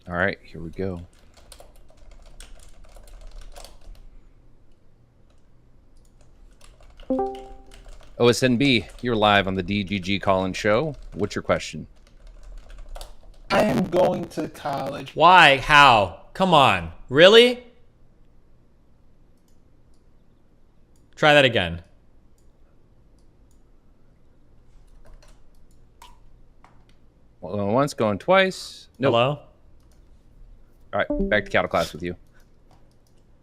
All right, here we go. OSNB, you're live on the DGGcon show. What's your question? I am going to college. Why? How? Come on. Really? Try that again. Well, going once, going twice. Nope. Hello? All right, back to cattle class with you.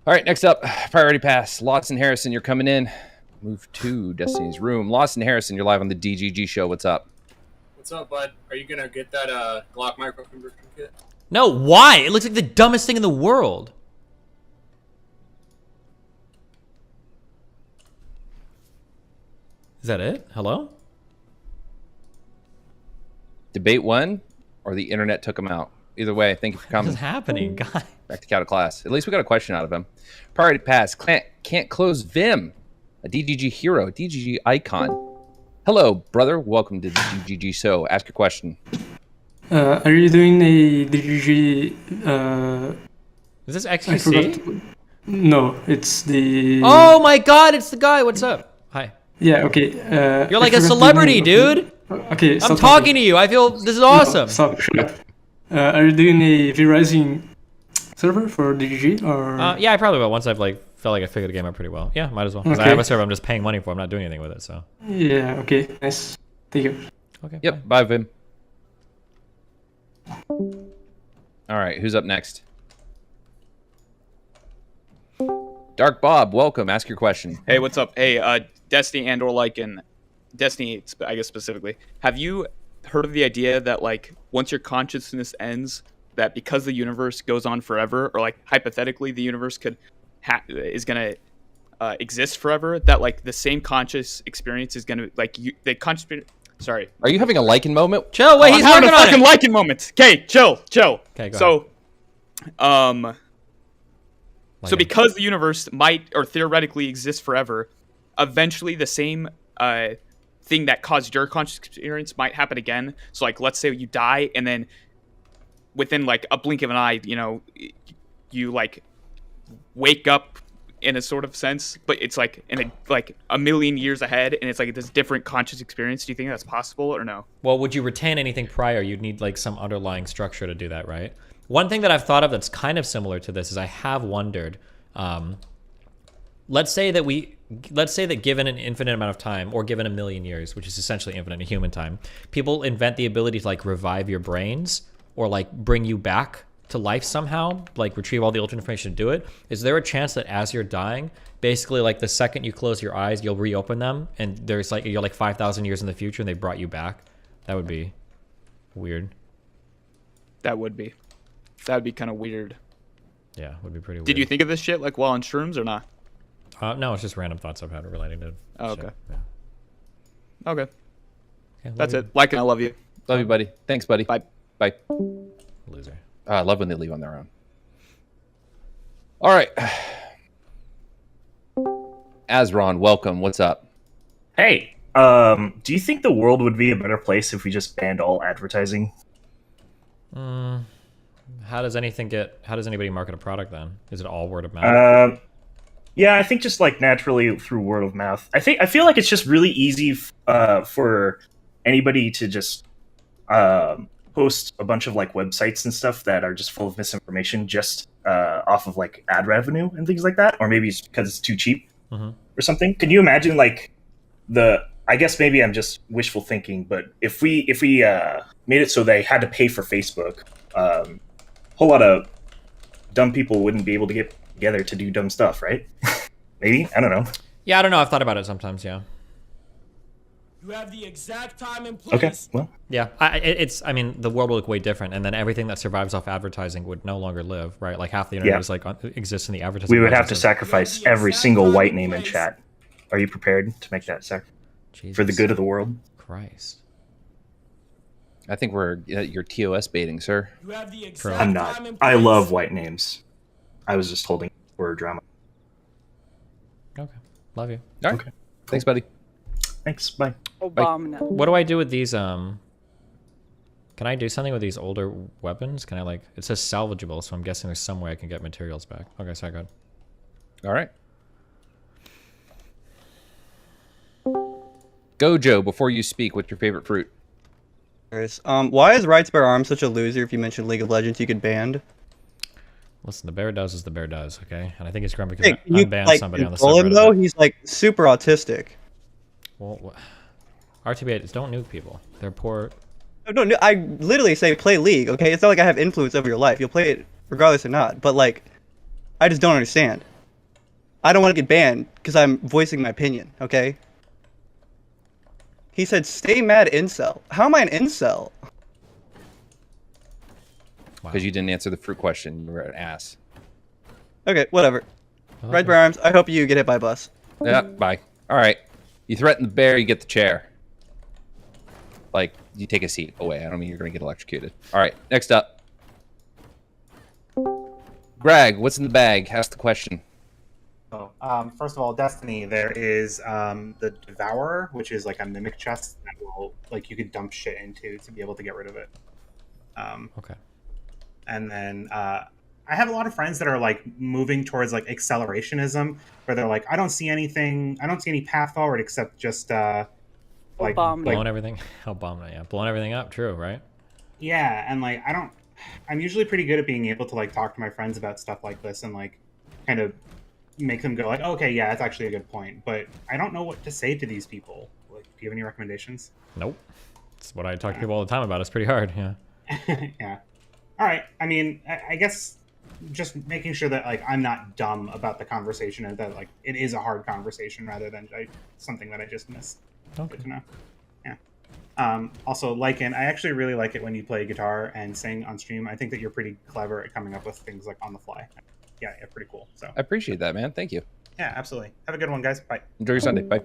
All right, next up, priority pass. Lawson Harrison, you're coming in. Move to Destiny's room. Lawson Harrison, you're live on the DGG show. What's up? What's up, bud? Are you gonna get that Glock micro conversion kit? No, why? It looks like the dumbest thing in the world. Is that it? Hello? Debate won, or the internet took him out. Either way, thank you for coming. What's happening, guy? Back to cattle class. At least we got a question out of him. Priority pass. Can't close Vim. A DGG hero. DGG icon. Hello, brother. Welcome to the DGG show. Ask your question. Are you doing a DGG? Is this I XQC? forgot. No, it's the. Oh my god, it's the guy. What's up? Hi. Yeah. Okay. You're like a celebrity, dude. Okay. I'm talking to you. I feel this is awesome. Stop. Shut up. Are you doing a V-Rising server for DGG or? Yeah, I probably will once I've felt like I figured the game out pretty well. Yeah, might as well. Because I Okay. have a server I'm just paying money for. I'm not doing anything with it, so. Yeah. Okay. Nice. Thank you. Okay. Yep, bye, Vim. All right, who's up next? Dark Bob, welcome. Ask your question. Hey, what's up? Hey, Destiny and or like in Destiny, I guess specifically, have you heard of the idea that like once your consciousness ends, that because the universe goes on forever, or like hypothetically the universe could is gonna exist forever, that like the same conscious experience is gonna like the conscious. Sorry. Are you having a Lycan moment? Chill, wait, he's I'm having working a on fucking it. liking moment. Okay, chill. Okay, go So, ahead. so because the universe might or theoretically exist forever, eventually the same thing that caused your conscious experience might happen again. So like let's say you die and then within like a blink of an eye, you know, you like wake up in a sort of sense, but it's like in a million years ahead and it's like this different conscious experience. Do you think that's possible or no? Well, would you retain anything prior? You'd need like some underlying structure to do that, right? One thing that I've thought of that's kind of similar to this is I have wondered, let's say that given an infinite amount of time, or given a million years, which is essentially infinite in human time, people invent the ability to like revive your brains or like bring you back to life somehow, like retrieve all the ultra information to do it. Is there a chance that as you're dying, basically like the second you close your eyes, you'll reopen them and there's like, you're like 5,000 years in the future and they brought you back? That would be weird. That would be kind of weird. Yeah, would be pretty weird. Did you think of this shit like while on shrooms or not? No, it's just random thoughts I've had relating to Oh, shit. okay. Yeah. Okay. Okay, That's love it. Like and I love you. Love you, buddy. Thanks, buddy. Bye. Bye. you. Loser. I love when they leave on their own. All right. Azron, welcome. What's up? Hey, do you think the world would be a better place if we just banned all advertising? How does anybody market a product then? Is it all word of mouth? Yeah, I think just like naturally through word of mouth. I feel like it's just really easy for anybody to just post a bunch of like websites and stuff that are just full of misinformation just off of like ad revenue and things like that, or maybe it's because it's too cheap or something. Can you imagine like I guess maybe I'm just wishful thinking, but if we made it so they had to pay for Facebook, a whole lot of dumb people wouldn't be able to get together to do dumb stuff, right? Maybe, I don't know. Yeah, I don't know. I've thought about it sometimes. Yeah. You have the exact time and place. Okay, well, Yeah. I mean, the world will look way different, and then everything that survives off advertising would no longer live, right? Like half the internet Yeah. is like exists in the advertising. we would have to business. sacrifice every single white name in chat. Are you prepared to make that sacrifice for the Jesus good of the world? Christ. I think you're TOS baiting, sir. You have the exact Bro. I'm time not. and I place. love white names. I was just holding for drama. Okay. Love you. All right. Okay. Thanks, buddy. Thanks, bye. What do I do with these? Can Can I do something with these older weapons? Can I like? It says salvageable, so I'm guessing there's some way I can get materials back. Okay, sorry, go ahead. All right. Gojo, before you speak, what's your favorite fruit? Why is Rights Bear Arms such a loser? If you mentioned League of Legends, you get banned. Listen, the bear does as the bear does, okay? And I think it's grumpy Hey, because I unbanned somebody on the control him, subreddit. though? He's like super autistic. Well, RTBA, don't nuke people. They're poor. No, I literally say play League, okay? It's not like I have influence over your life. You'll play it regardless or not. But like, I just don't understand. I don't want to get banned because I'm voicing my opinion, okay? He said, stay mad, incel. How am I an incel? Because you didn't answer the fruit question. You were an ass. Okay, whatever. Red Bear Arms, I hope you get hit by a bus. Yeah, bye. All right. You threaten the bear, you get the chair. Like, you take a seat away. I don't mean you're going to get electrocuted. All right, next up. Greg, what's in the bag? Ask the question. First of all, Destiny, there is the Devourer, which is like a mimic chest that will, like, you could dump shit into to be able to get rid of it. Okay. And then I have a lot of friends that are like moving towards like accelerationism, where they're like, I don't see anything, I don't see any path forward except just like blowing everything. Oh, bomb it, yeah. Blowing everything up, true, right? Yeah, and like I'm usually pretty good at being able to like talk to my friends about stuff like this and like kind of make them go like, okay, yeah, that's actually a good point. But I don't know what to say to these people. Like, do you have any recommendations? Nope. It's what I talk to people all the time about. It's pretty hard, yeah. Yeah. All right. I mean, I guess just making sure that like I'm not dumb about the conversation and that like it is a hard conversation rather than something that I just missed. Okay. Good to know. Yeah. Also, Lycan, I actually really like it when you play guitar and sing on stream. I think that you're pretty clever at coming up with things like on the fly. Yeah, pretty cool. So I appreciate that, man. Thank you. Yeah, absolutely. Have a good one, guys. Bye. Enjoy your Sunday. Bye.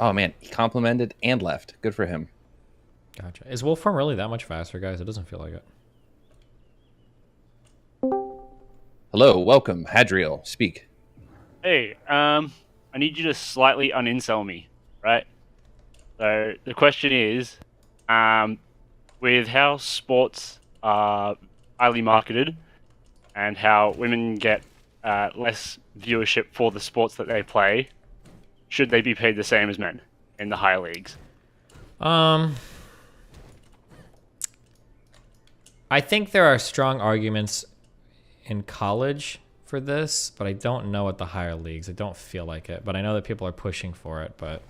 Oh, man. He complimented and left. Good for him. Gotcha. Is Wolfform really that much faster, guys? It doesn't feel like it. Hello. Welcome. Hadriel. Speak. Hey, I need you to slightly unincel me, right? So the question is, with how sports are highly marketed and how women get less viewership for the sports that they play, should they be paid the same as men in the higher leagues? I think there are strong arguments in college for this, but I don't know at the higher leagues. I don't feel like it, but I know that people are pushing for it, but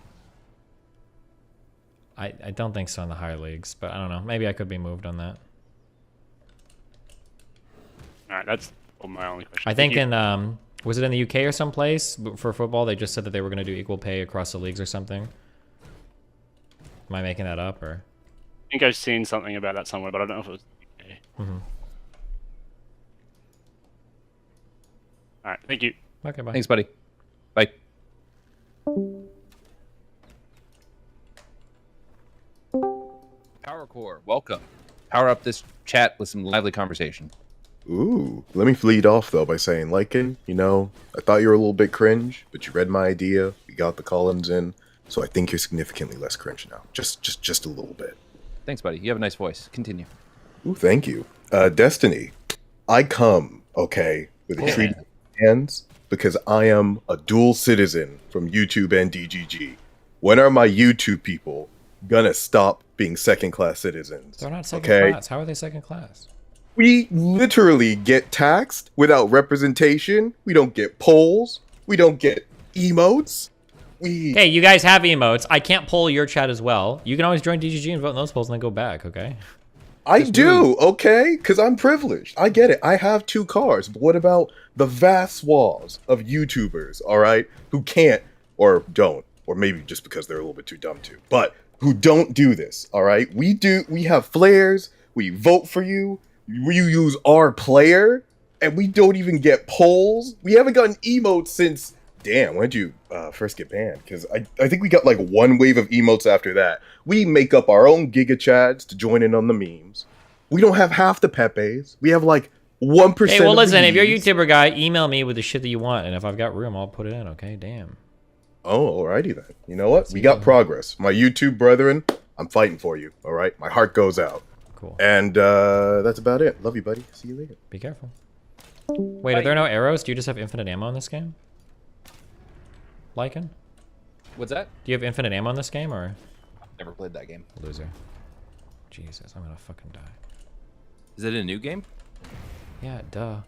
I don't think so in the higher leagues, but I don't know. Maybe I could be moved on that. All right, that's my only question. I think in, was it in the UK or someplace for football? They just said that they were going to do equal pay across the leagues or something. Am I making that up, or? I think I've seen something about that somewhere, but I don't know if it was UK. Mm-hmm. All right, thank you. Okay, bye. Thanks, buddy. Bye. Power Core, welcome. Power up this chat with some lively conversation. Ooh, let me lead off though by saying, Lycan, you know, I thought you were a little bit cringe, but you read my idea. We got the Collins in, so I think you're significantly less cringe now. Just a little bit. Thanks, buddy. You have a nice voice. Continue. Ooh, thank you. Destiny, I come, okay, with a treaty in hands because I am a dual citizen from YouTube and DGG. When are my YouTube people gonna stop being second-class citizens? They're not second class. How are they second class? We literally get taxed without representation. We don't get polls. We don't get emotes. Hey, you guys have emotes. I can't poll your chat as well. You can always join DGG and vote in those polls and then go back, okay? I do, okay? Because I'm privileged. I get it. I have 2 cars. But what about the vast swaths of YouTubers, all right, who can't or don't, or maybe just because they're a little bit too dumb to, but who don't do this, all right? We do. We have flares. We vote for you. We use our player, and we don't even get polls. We haven't gotten emotes since, damn, when did you first get banned? Because I think we got like 1 wave of emotes after that. We make up our own Giga Chads to join in on the memes. We don't have half the PEPEs. We have like 1%. Hey, well, listen, if you're a YouTuber guy, email me with the shit that you want, and if I've got room, I'll put it in, okay? Damn. Oh, alrighty then. You know what? We got progress. My YouTube brethren, I'm fighting for you. All right, my heart goes out. Cool. And that's about it. Love you, buddy. See you later. Be careful. Wait, are there no arrows? Do you just have infinite ammo in this game? Lycan? What's that? Do you have infinite ammo in this game, or? Never played that game. Loser. Jesus, I'm gonna fucking die. Is it a new game? Yeah, duh.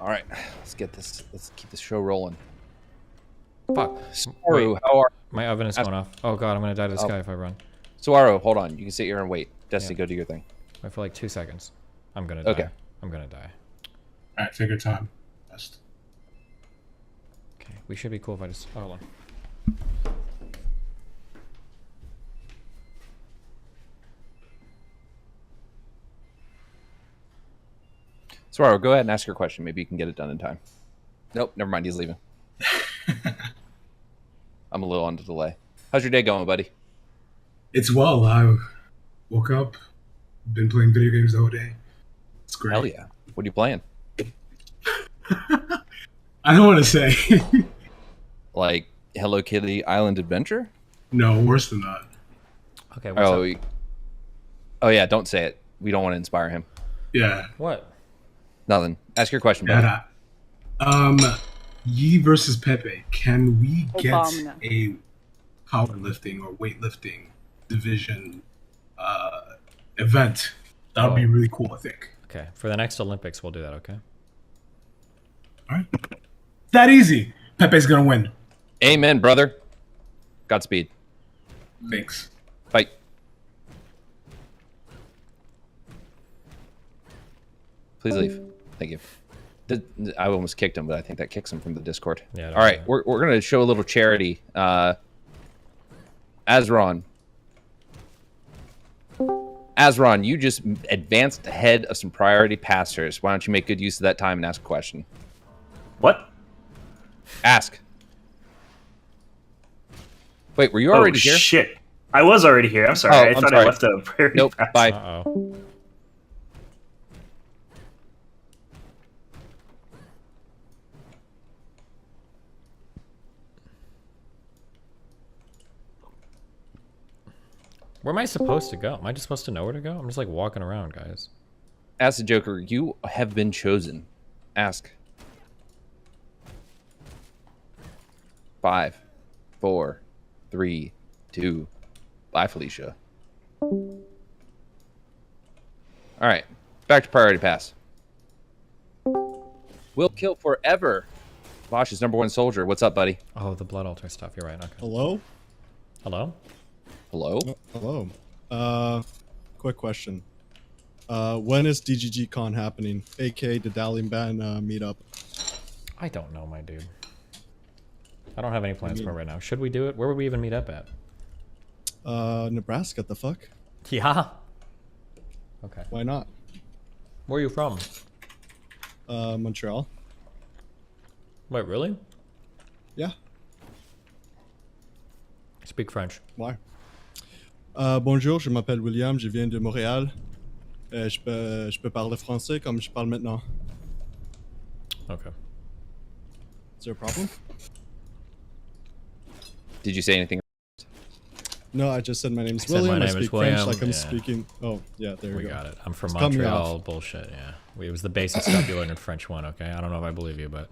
All right, let's get this. Let's keep this show rolling. Fuck. Saru, how are? My oven is going off. Oh god, I'm gonna die to this guy if I run. Saru, hold on. You can sit here and wait. Destiny, go do your thing. Wait for like 2 seconds. I'm gonna die. Okay. I'm gonna die. All right, take your time. Best. Okay, we should be cool if I just... Oh, hold on. Saru, go ahead and ask your question. Maybe you can get it done in time. Nope, never mind. He's leaving. I'm a little on the delay. How's your day going, buddy? It's well. I woke up, been playing video games the whole day. It's great. Hell yeah. What are you playing? I don't want to say. Like Hello Kitty Island Adventure? No, worse than that. Okay, what's up? Oh yeah, don't say it. We don't want to inspire him. Yeah. What? Nothing. Ask your question, buddy. Yi versus Pepe. Can we get Obama. a powerlifting or weightlifting division event? That would be really cool, I think. Okay, for the next Olympics, we'll do that, okay? All right. That easy. Pepe's gonna win. Amen, brother. Godspeed. Thanks. Fight. Please leave. Thank you. I almost kicked him, but I think that kicks him from the Discord. Yeah. All right, we're going to show a little charity. Azron, you just advanced ahead of some priority passers. Why don't you make good use of that time and ask a question? What? Ask. Wait, were you already here? Shit. I was already here. I'm sorry. I thought I left a priority Nope. pass. Bye. Uh-oh. Where am I supposed to go? Am I just supposed to know where to go? I'm just like walking around, guys. Ask the Joker. You have been chosen. Ask. 5, 4, 3, 2. Bye, Felicia. All right. Back to priority pass. Will kill forever. Vaush's #1 soldier. What's up, buddy? Oh, the blood altar stuff. You're right. Okay. Hello? Hello? Hello? Hello. Quick question. When is DGGcon happening? AK the Dalian meetup. I don't know, my dude. I don't have any plans for it right now. Should we do it? Where would we even meet up at? Nebraska, the fuck? Yeah. Okay. Why not? Where are you from? Montreal. Wait, really? Yeah. Speak French. Why? Bonjour, je m'appelle William, je viens de Montréal. Je peux parler français comme je parle maintenant. Okay. Is there a problem? Did you say anything? No, I just said my name's I said William. my I name is speak French William, like I'm yeah. speaking. Oh, yeah, there we go. We got it. I'm from Just cut me Montreal. off. Bullshit, yeah. It was the basic stuff you learned in French 1, okay? I don't know if I believe you, but...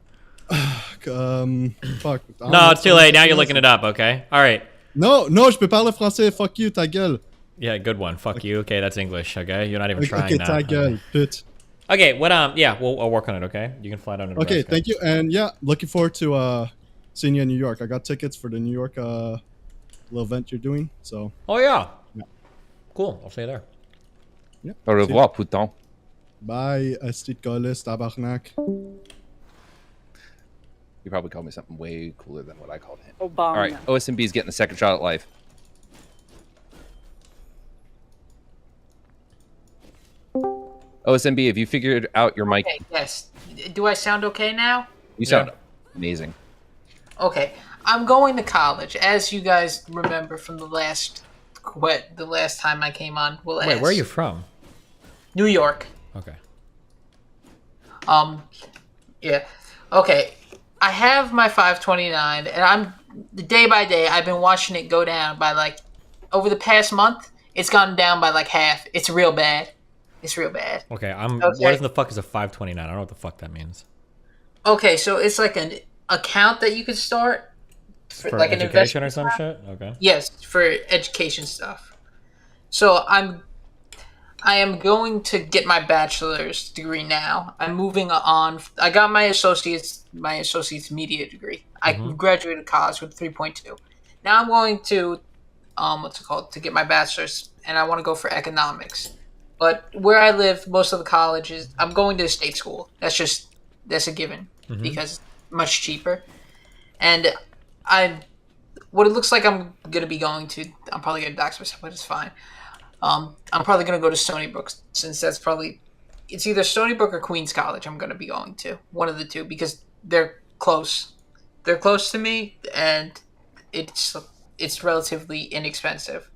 Fuck. No, it's too late. Now you're looking it up, okay? All right. No, je peux parler français. Fuck you, ta gueule. Yeah, good one. Fuck you. Okay, that's English, okay? You're not even trying Okay, now. ta gueule, pute. Okay, what, yeah, we'll work on it, okay? You can fly down to Nebraska. Okay, thank you. And yeah, looking forward to seeing you in New York. I got tickets for the New York little event you're doing, so. Oh, yeah. Yeah. Cool. I'll see you there. Yeah. Au revoir, putain. Bye, esti de colis, tabarnak. You probably called me something way cooler than what I called him. Obama. All right, OSMB is getting the second shot at life. OSMB, have you figured out your mic? Okay, yes. Do I sound okay now? You sound amazing. Okay. I'm going to college, as you guys remember from the last time I came on. We'll Wait, ask. where are you from? New York. Okay. Yeah. Okay. I have my 529, and I'm day by day, I've been watching it go down by like over the past month. It's gone down by like half. It's real bad. It's real bad. Okay, what in the fuck is a 529? I don't know what the fuck that means. Okay, so it's like an account that you could start For like an education investment or some account. shit? Okay. Yes, for education stuff. So I am going to get my bachelor's degree now. I'm moving on. I got my associate's media degree. I graduated college with 3.2. Now I'm going to to get my bachelor's, and I want to go for economics. But where I live, most of the colleges, I'm going to a state school. That's a given because it's much cheaper. And what it looks like I'm gonna be going to, I'm probably gonna dox myself, but it's fine. I'm probably gonna go to Stony Brook, since it's either Stony Brook or Queens College. I'm gonna be going to one of the two because they're close. They're close to me, and it's relatively inexpensive.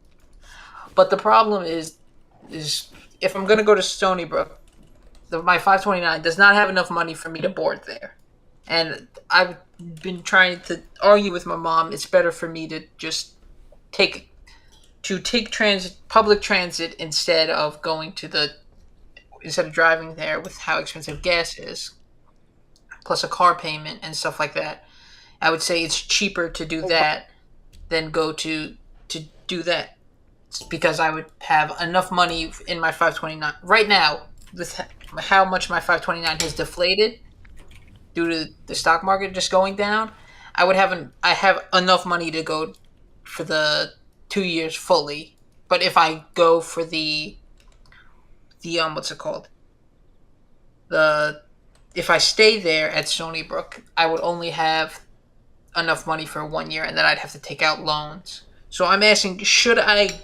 But the problem is if I'm gonna go to Stony Brook, my 529 does not have enough money for me to board there, and I've been trying to argue with my mom. It's better for me to just take public transit instead of driving there with how expensive gas is, plus a car payment and stuff like that. I would say it's cheaper to do that than go to do that, because I would have enough money in my 529 right now. With how much my 529 has deflated due to the stock market just going down, I have enough money to go for the 2 years fully. But if I go for if I stay there at Stony Brook, I would only have enough money for 1 year, and then I'd have to take out loans. So I'm asking, should I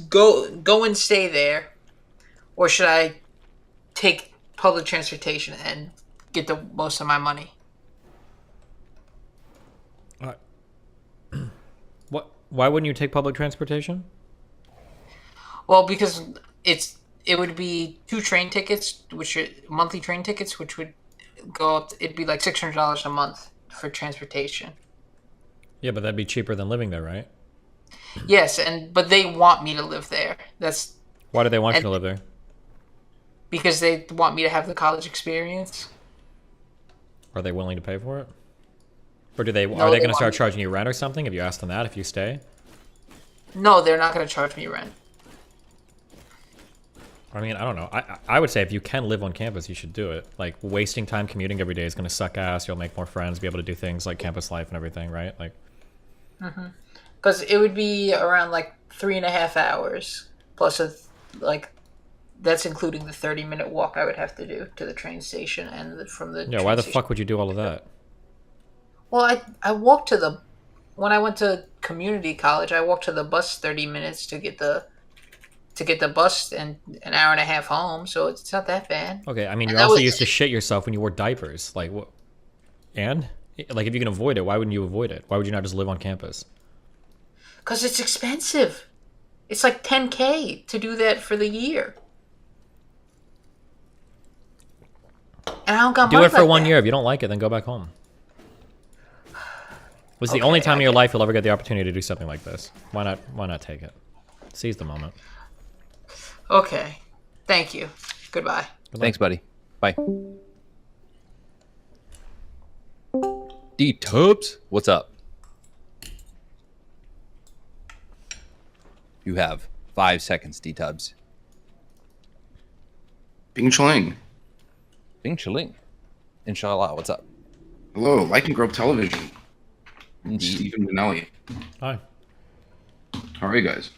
go and stay there, or should I take public transportation and get the most of my money? Why wouldn't you take public transportation? Well, because it would be 2 train tickets, which are monthly train tickets, which would go up. It'd be like $600 a month for transportation. Yeah, but that'd be cheaper than living there, right? Yes, but they want me to live there. Why do they want you to live there? Because they want me to have the college experience. Are they willing to pay for it? Or are they going to start charging you rent or something if you ask them that, if you stay? No, they're not going to charge me rent. I mean, I don't know. I would say if you can live on campus, you should do it. Like, wasting time commuting every day is going to suck ass. You'll make more friends, be able to do things like campus life and everything, right? Like, because it would be around like 3.5 hours plus that's including the 30-minute walk I would have to do to the train station and from the. Yeah, why the fuck would you do all of that? Well, I walked when I went to community college, I walked to the bus 30 minutes to get the bus and an hour and a half home, so it's not that bad. Okay, I mean, you also used to shit yourself when you wore diapers. Like, what? And? Like, if you can avoid it, why wouldn't you avoid it? Why would you not just live on campus? Because it's expensive. It's like $10K to do that for the year. And I don't got money. Do it for 1 year. If you don't like it, then go back home. It's the only time in your life you'll ever get the opportunity to do something like this. Why not take it? Seize the moment. Okay. Thank you. Goodbye. Thanks, buddy. Bye. D-Tubs, what's up? You have 5 seconds, D-Tubs. Bing Chling. Bing Chling. Inshallah, what's up? Hello, Like and Grow Television. Stephen Minnelli. Hi. How are you guys?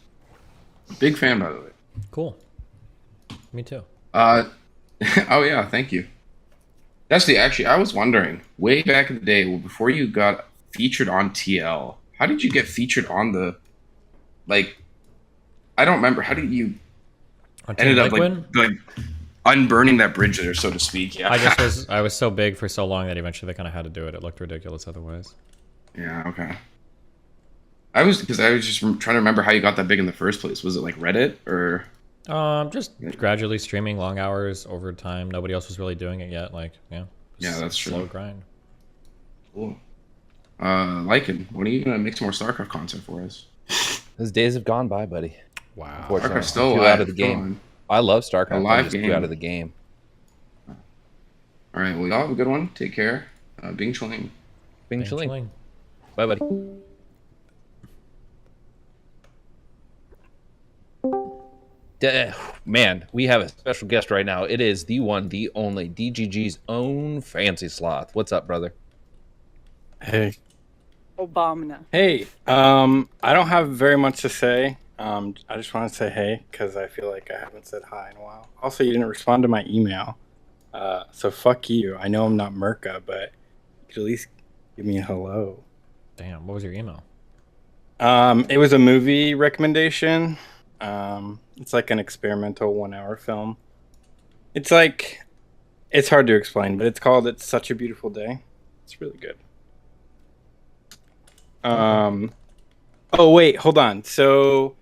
Big fan, by the way. Cool. Me too. Oh yeah, thank you. Dusty, actually, I was wondering, way back in the day, before you got featured on TL, how did you get featured on the, like, I don't remember, how did you ended up like unburning that bridge there, so to speak? Yeah. I was so big for so long that eventually they kind of had to do it. It looked ridiculous otherwise. Yeah, okay. I was just trying to remember how you got that big in the first place. Was it like Reddit or? Just gradually streaming long hours over time. Nobody else was really doing it yet. Like, yeah. Yeah, that's true. Slow grind. Cool. Lycan, when are you gonna make some more StarCraft content for us? Those days have gone by, buddy. Wow. Unfortunately, StarCraft's still I'm too alive. out of the Come game. on. I love StarCraft. A I'm live just game. too out of the game. All right, well, y'all have a good one. Take care. Bing chilling. Bing chilling. Bye, buddy. Man, we have a special guest right now. It is the one, the only, DGG's own Fancy Sloth. What's up, brother? Hey. Obama. Hey, I don't have very much to say. I just want to say hey, because I feel like I haven't said hi in a while. Also, you didn't respond to my email. So fuck you. I know I'm not Merca, but you could at least give me a hello. Damn, what was your email? It was a movie recommendation. It's like an experimental 1 hour film. It's like, it's hard to explain, but it's called It's Such a Beautiful Day. It's really good. Oh wait, hold on. So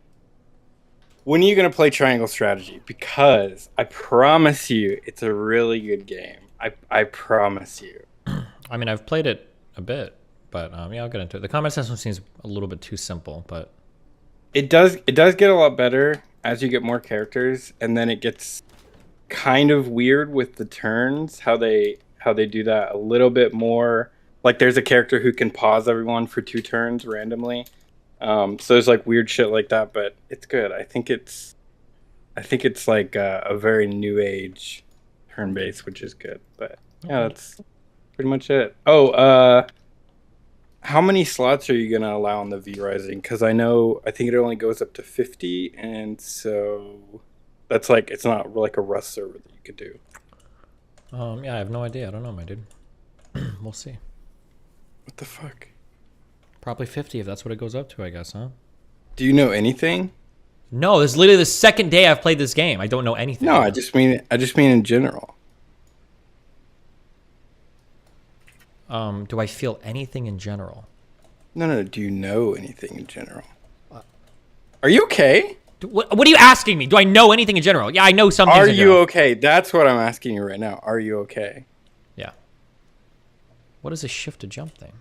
when are you going to play Triangle Strategy? Because I promise you, it's a really good game. I promise you. I mean, I've played it a bit, but yeah, I'll get into it. The combat system seems a little bit too simple, but it does get a lot better as you get more characters, and then it gets kind of weird with the turns, how they do that a little bit more. Like there's a character who can pause everyone for 2 turns randomly. So there's like weird shit like that, but it's good. I think it's like a very new age turn based, which is good. But yeah, that's pretty much it. Oh, how many slots are you gonna allow on the V Rising? Because I think it only goes up to 50, and so that's like it's not like a Rust server that you could do. Yeah, I have no idea. I don't know, my dude. We'll see. What the fuck? Probably 50 if that's what it goes up to, I guess, huh? Do you know anything? No, this is literally the second day I've played this game. I don't know anything. No, I just mean in general. Do I feel anything in general? No. Do you know anything in general? Are you okay? What are you asking me? Do I know anything in general? Yeah, I know some things Are in you general. okay? That's what I'm asking you right now. Are you okay? Yeah. What is this shift to jump thing?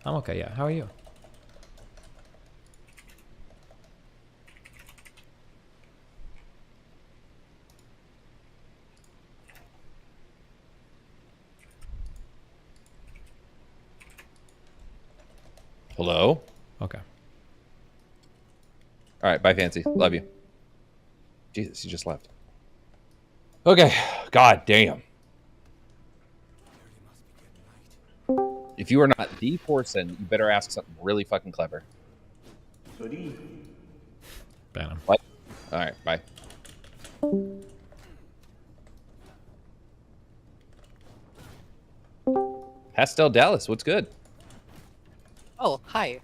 I'm okay, yeah. How are you? Hello? Okay. All right, bye, Fancy. Love you. Jesus, you just left. Okay. God damn. If you are not the person, you better ask something really fucking clever. Ban him. What? All right, bye. Pastel Dallas, what's good? Oh, hi.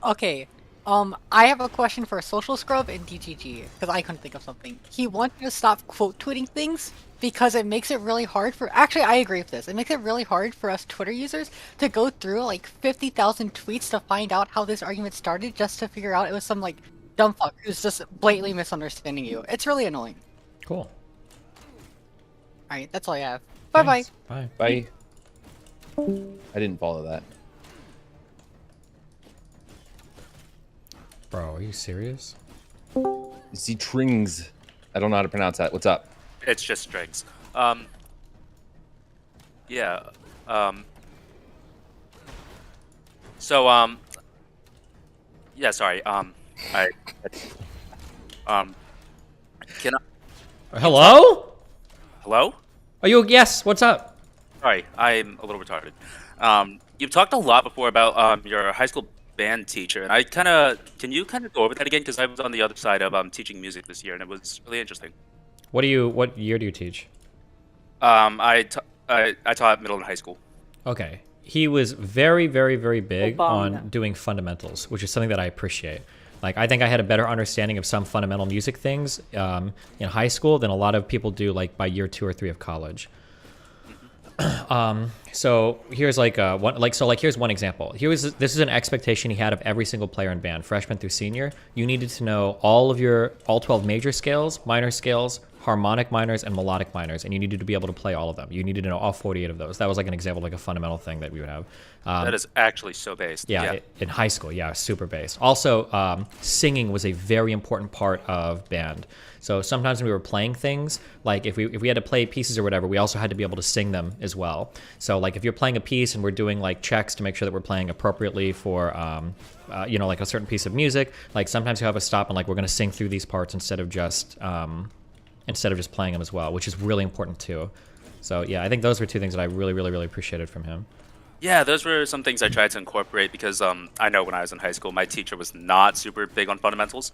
Okay, I have a question for Social Scrub and DGG, because I couldn't think of something. He wanted to stop quote tweeting things because it makes it really hard for... Actually, I agree with this. It makes it really hard for us Twitter users to go through like 50,000 tweets to find out how this argument started just to figure out it was some like dumb fuck who's just blatantly misunderstanding you. It's really annoying. Cool. Alright, that's all I have. Bye-bye. Bye. Bye. I didn't follow that. Bro, are you serious? Trings. I don't know how to pronounce that. What's up? It's just strings. Yeah. So, yeah, sorry. Can I... Hello? Hello? Are you... Yes, what's up? Sorry, I'm a little retarded. You've talked a lot before about, your high school band teacher, and can you kind of go over that again? Because I was on the other side of, teaching music this year, and it was really interesting. What year do you teach? I taught middle and high school. Okay. He was very, very, very big Obama. on doing fundamentals, which is something that I appreciate. Like, I think I had a better understanding of some fundamental music things in high school than a lot of people do, like, by year 2 or 3 of college. So here's here's one example. This is an expectation he had of every single player in band, freshman through senior. You needed to know all 12 major scales, minor scales, harmonic minors, and melodic minors, and you needed to be able to play all of them. You needed to know all 48 of those. That was like an example, like a fundamental thing that we would have. That is actually so based. Yeah, in high school, yeah, super based. Also, singing was a very important part of band. So sometimes when we were playing things, like if we had to play pieces or whatever, we also had to be able to sing them as well. So like if you're playing a piece and we're doing like checks to make sure that we're playing appropriately for, you know, like a certain piece of music, like sometimes you have a stop and like we're going to sing through these parts instead of just playing them as well, which is really important too. So yeah, I think those were two things that I really appreciated from him. Yeah, those were some things I tried to incorporate because I know when I was in high school, my teacher was not super big on fundamentals.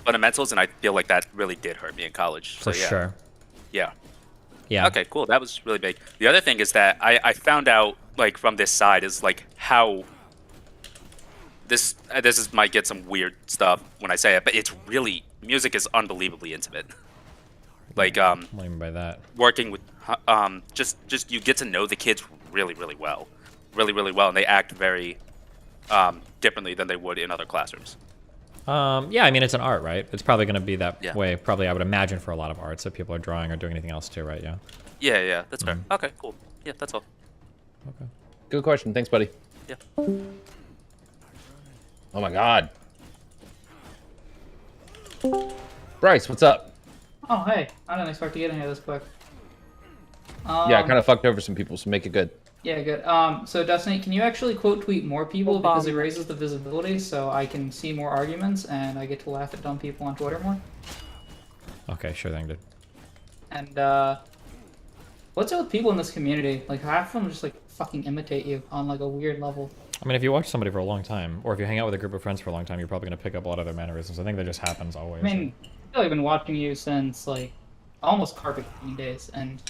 Fundamentals, and I feel like that really did hurt me in college. For so, yeah. sure. Yeah. Yeah. Okay, cool. That was really big. The other thing is that I found out, like, from this side is, like, how this might get some weird stuff when I say it, but it's really, music is unbelievably intimate. Like, what do you mean by that? working with, just you get to know the kids really well. Really well, and they act very differently than they would in other classrooms. Yeah, I mean, it's an art, right? It's probably going to be that Yeah. way, probably, I would imagine, for a lot of arts that people are drawing or doing anything else too, right? Yeah. Yeah, that's fair. Okay, cool. Yeah, that's all. Okay. Good question. Thanks, buddy. Yeah. Oh my God. Bryce, what's up? Oh, hey. I didn't expect to get in here this quick. Yeah, I kind of fucked over some people, so make it good. Yeah, good. So, Destiny, can you actually quote tweet more people because it raises the visibility so I can see more arguments and I get to laugh at dumb people on Twitter more? Okay, sure thing, dude. And, what's up with people in this community? Like, half of them just, like, fucking imitate you on, like, a weird level. I mean, if you watch somebody for a long time, or if you hang out with a group of friends for a long time, you're probably going to pick up a lot of their mannerisms. I think that just happens always. I mean, I feel like I've been watching you since, like, almost carpet cleaning days, and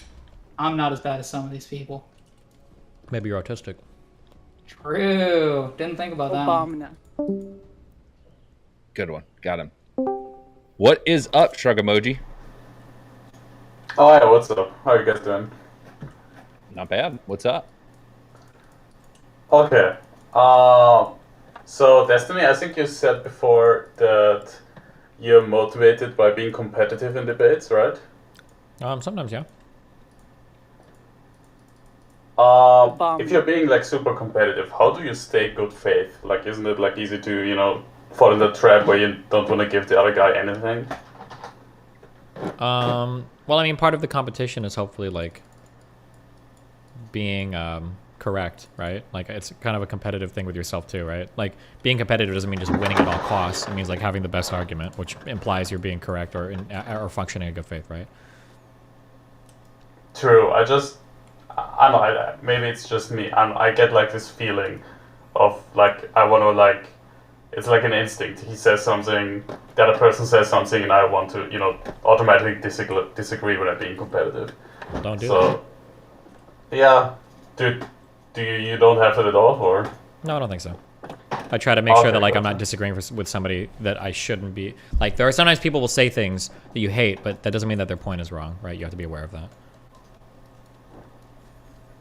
I'm not as bad as some of these people. Maybe you're autistic. True. Didn't think about that. Obama. Good one. Got him. What is up, Shrug Emoji? Oh, yeah, what's up? How are you guys doing? Not bad. What's up? Okay. So, Destiny, I think you said before that you're motivated by being competitive in debates, right? Sometimes, yeah. If you're being like super competitive, how do you stay good faith? Like, isn't it like easy to, you know, fall in the trap where you don't want to give the other guy anything? Well, I mean, part of the competition is hopefully like being correct, right? Like, it's kind of a competitive thing with yourself too, right? Like, being competitive doesn't mean just winning at all costs. It means like having the best argument, which implies you're being correct or functioning in good faith, right? True. I don't know, maybe it's just me. I get like this feeling of like I want to like, it's like an instinct. He says something, the other person says something, and I want to, you know, automatically disagree when I'm being competitive. Well, don't do so, yeah, you don't have that at all, or? No, I don't think so. I try to make sure that like I'm not disagreeing with somebody that I shouldn't be. Like, there are sometimes people will say things that you hate, but that doesn't mean that their point is wrong, right? You have to be aware of that.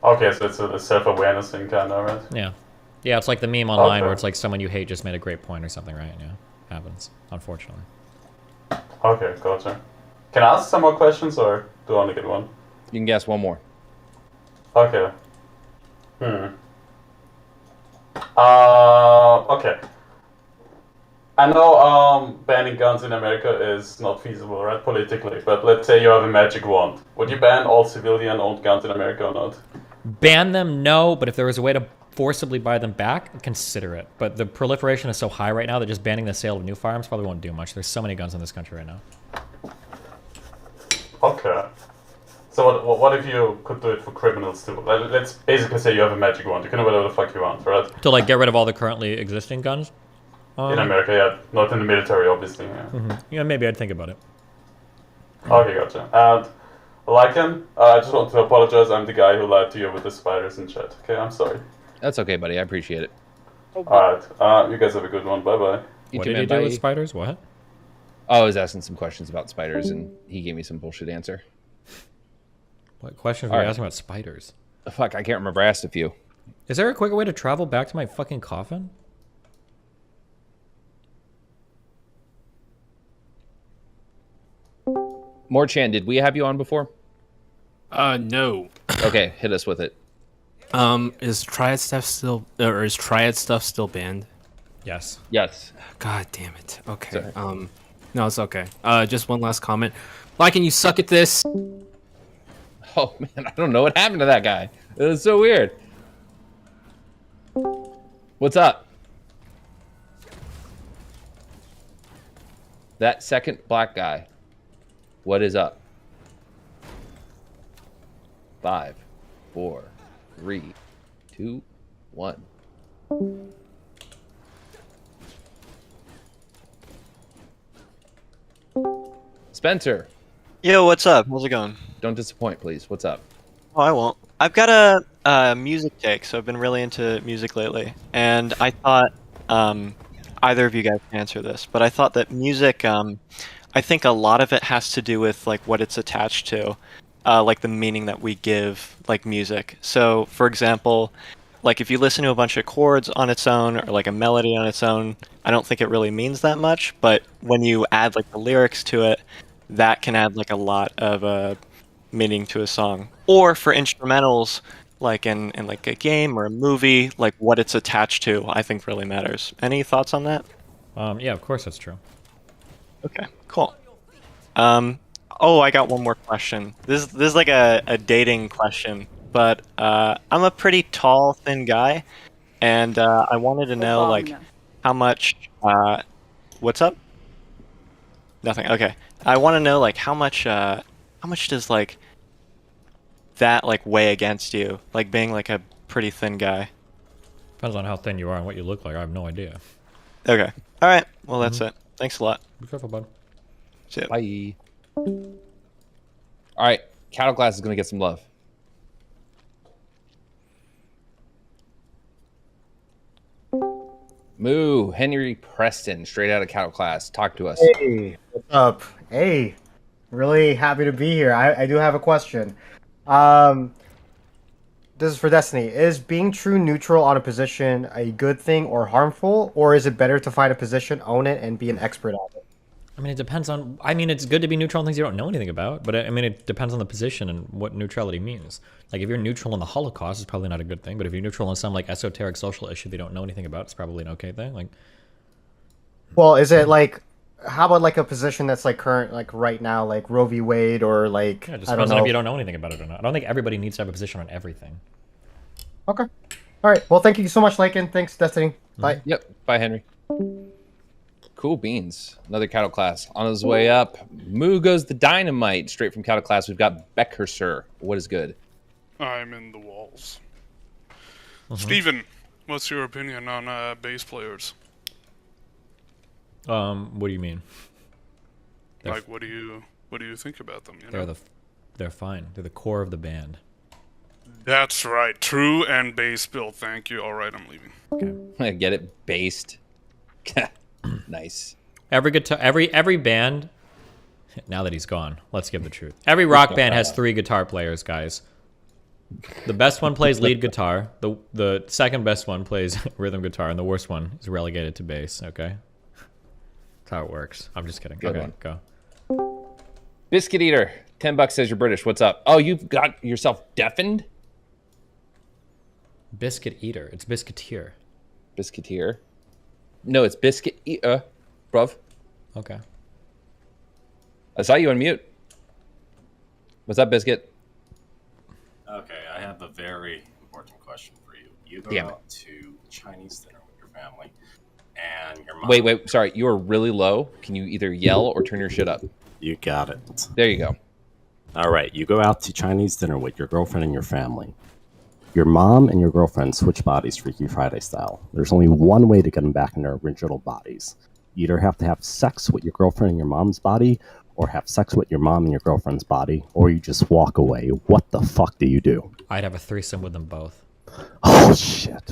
Okay, so it's a self-awareness thing, kind of, right? Yeah. Yeah, it's like the meme online where it's like someone you hate just made a great point or something, right? Yeah, happens, unfortunately. Okay, gotcha. Can I ask some more questions, or do I only get one? You can guess one more. Okay. Okay. I know banning guns in America is not feasible, right, politically, but let's say you have a magic wand. Would you ban all civilian-owned guns in America or not? Ban them, no, but if there was a way to forcibly buy them back, consider it. But the proliferation is so high right now that just banning the sale of new firearms probably won't do much. There's so many guns in this country right now. Okay. So what if you could do it for criminals too? Let's basically say you have a magic wand. You can do whatever the fuck you want, right? To like get rid of all the currently existing guns? In America, yeah. Not in the military, obviously. Yeah, yeah, maybe I'd think about it. Okay, gotcha. And Lycan, I just want to apologize. I'm the guy who lied to you with the spiders in chat. Okay, I'm sorry. That's okay, buddy. I appreciate it. Alright, you guys have a good one. Bye-bye. What did he do with spiders? What? Oh, I was asking some questions about spiders, and he gave me some bullshit answer. What questions were you asking about spiders? Fuck, I can't remember. I asked a few. Is there a quicker way to travel back to my fucking coffin? Morchan, did we have you on before? No. Okay, hit us with it. Is Triad stuff still banned? Yes. Yes. God damn it. Okay. Sorry. No, it's okay. Just one last comment. Why can you suck at this? Oh man, I don't know what happened to that guy. It was so weird. What's up? That second black guy. What is up? 5, 4, 3, 2, 1. Spencer. Yo, what's up? How's it going? Don't disappoint, please. What's up? Oh, I won't. I've got a music take, so I've been really into music lately, and I thought either of you guys can answer this, but I thought that music, I think a lot of it has to do with like what it's attached to, like the meaning that we give like music. So, for example, like if you listen to a bunch of chords on its own or like a melody on its own, I don't think it really means that much. But when you add like the lyrics to it, that can add like a lot of meaning to a song. Or for instrumentals, like in like a game or a movie, like what it's attached to, I think really matters. Any thoughts on that? Yeah, of course that's true. Okay, cool. Oh, I got one more question. This is like a dating question, but I'm a pretty tall, thin guy, and I wanted to know like how much. What's up? Nothing. Okay. I want to know like how much does like that like weigh against you, like being like a pretty thin guy? Depends on how thin you are and what you look like. I have no idea. Okay. All right. Well, that's it. Thanks a lot. Be careful, bud. See ya. Bye. All right, Cattle Class is going to get some love. Moo, Henry Preston, straight out of Cattle Class. Talk to us. Hey, what's up? Hey, really happy to be here. I do have a question. This is for Destiny. Is being true neutral on a position a good thing or harmful, or is it better to find a position, own it, and be an expert at it? I mean, it depends on. I mean, it's good to be neutral on things you don't know anything about, but I mean, it depends on the position and what neutrality means. Like, if you're neutral on the Holocaust, it's probably not a good thing. But if you're neutral on some like esoteric social issue they don't know anything about, it's probably an okay thing. Like, well, is it like, how about like a position that's like current, like right now, like Roe v. Wade, or like yeah, it just I don't depends on know. if you don't know anything about it or not. I don't think everybody needs to have a position on everything. Okay. All right. Well, thank you so much, Lycan. Thanks, Destiny. Bye. Yep. Bye, Henry. Cool beans. Another Cattle Class on his way up. Moo goes the Dynamite. Straight from Cattle Class, we've got Beckerser. What is good? I'm in the walls. Steven, what's your opinion on bass players? What do you mean? Like, what do you think about them? You know? They're fine. They're the core of the band. That's right. True and bass build. Thank you. All right, I'm leaving. Okay. Get it? Based. Nice. Every guitar, every band. Now that he's gone, let's give the truth. Every rock band has 3 guitar players, guys. The best one plays lead guitar. The second best one plays rhythm guitar, and the worst one is relegated to bass. Okay, that's how it works. I'm just kidding. Good Okay, one. go. Biscuit Eater. $10 says you're British. What's up? Oh, you've got yourself deafened? Biscuit Eater. It's Biscuiteer. Biscuiteer. No, it's Biscuit Eater, bruv. Okay. I saw you on mute. What's up, Biscuit? Okay, I have a very important question for you. You go out to Chinese dinner with your family, and your mom... Wait, sorry. You are really low. Can you either yell or turn your shit up? You got it. There you go. All right, you go out to Chinese dinner with your girlfriend and your family. Your mom and your girlfriend switch bodies Freaky Friday style. There's only one way to get them back in their original bodies. You either have to have sex with your girlfriend and your mom's body, or have sex with your mom and your girlfriend's body, or you just walk away. What the fuck do you do? I'd have a threesome with them both. Oh, shit.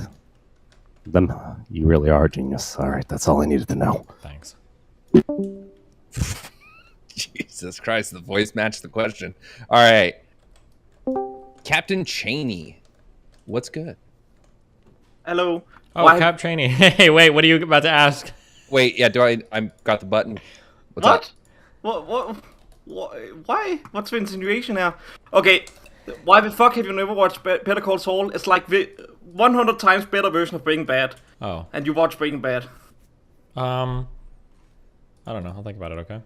You really are a genius. All right, that's all I needed to know. Thanks. Jesus Christ, the voice matched the question. All right. Captain Cheney. What's good? Hello. Oh, Cap Cheney. Hey, wait, what are you about to ask? Wait, yeah, I got the button. What's up? What? Why? What's the insinuation here? Okay, why the fuck have you never watched Better Call Saul? It's like the 100 times better version of Breaking Bad. Oh. And you watch Breaking Bad. I don't know. I'll think about it. Okay.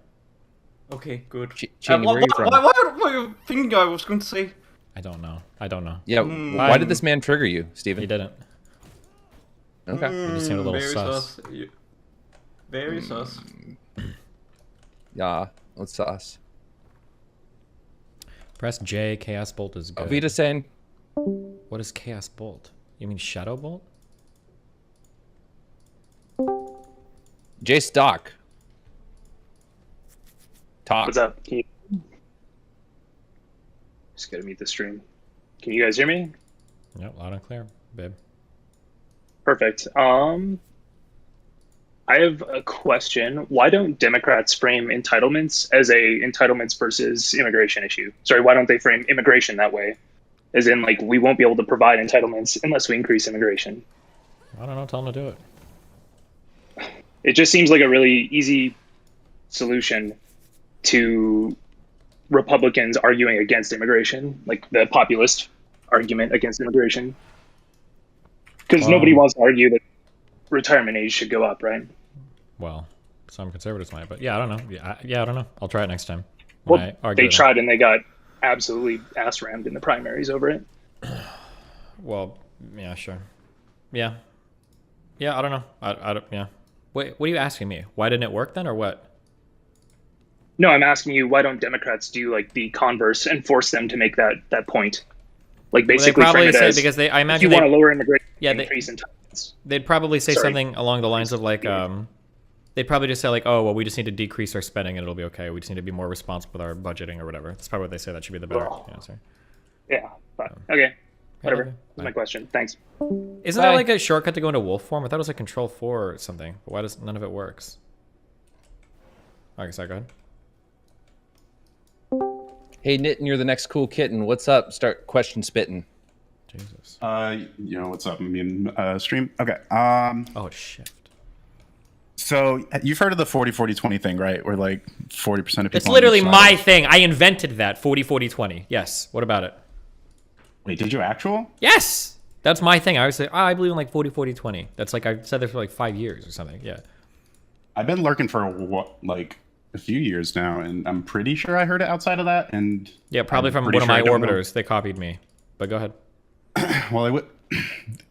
Okay, good. Cheney, where are you from? What were you thinking I was going to say? I don't know. I don't know. Yeah. Why did this man trigger you, Steven? He didn't. Okay. He just seemed a little Very sus. Very sus. Yeah. What's sus? Press J. Chaos Bolt is good. Avita saying. What is Chaos Bolt? You mean Shadow Bolt? J Stock. Talk. What's up? Just gotta mute the stream. Can you guys hear me? Yep, loud and clear, babe. Perfect. I have a question. Why don't Democrats frame entitlements as a entitlements versus immigration issue? Sorry, why don't they frame immigration that way? As in, like, we won't be able to provide entitlements unless we increase immigration. I don't know. Tell them to do it. It just seems like a really easy solution to Republicans arguing against immigration, like the populist argument against immigration. Because nobody wants to argue that retirement age should go up, right? Well, some conservatives might, but yeah, I don't know. Yeah, I don't know. I'll try it next time. Well, they tried and they got absolutely ass rammed in the primaries over it. Well, yeah, sure. Yeah. Yeah, I don't know. I don't, yeah. Wait, what are you asking me? Why didn't it work then, or what? No, I'm asking you, why don't Democrats do like the converse and force them to make that point? Like basically well, they frame probably it say, as, because I imagine if you want to lower immigration, yeah, increase entitlements. They'd probably say Sorry. something along the lines of like, they'd probably just say like, oh, well, we just need to decrease our spending and it'll be okay. We just need to be more responsible with our budgeting or whatever. That's probably what they say. That should be the better answer. Yeah, but okay, whatever. That's my question. Thanks. Isn't that like a shortcut to go into wolf form? I thought it was like Control 4 or something. But why does none of it works? Okay, sorry, go ahead. Hey, Nitten, you're the next cool kitten. What's up? Start question spitting. Jesus. You know what's up? I mean, stream. Okay. Oh shit. So you've heard of the 40-40-20 thing, right? Where like 40% of people. It's literally my thing. I invented that 40-40-20. Yes. What about it? Wait, did you actual? Yes. That's my thing. I always say, oh, I believe in like 40-40-20. That's like I've said this for like 5 years or something. Yeah. I've been lurking for like a few years now, and I'm pretty sure I heard it outside of that. And yeah, probably from one of my orbiters. They copied me. But go ahead. Well, I would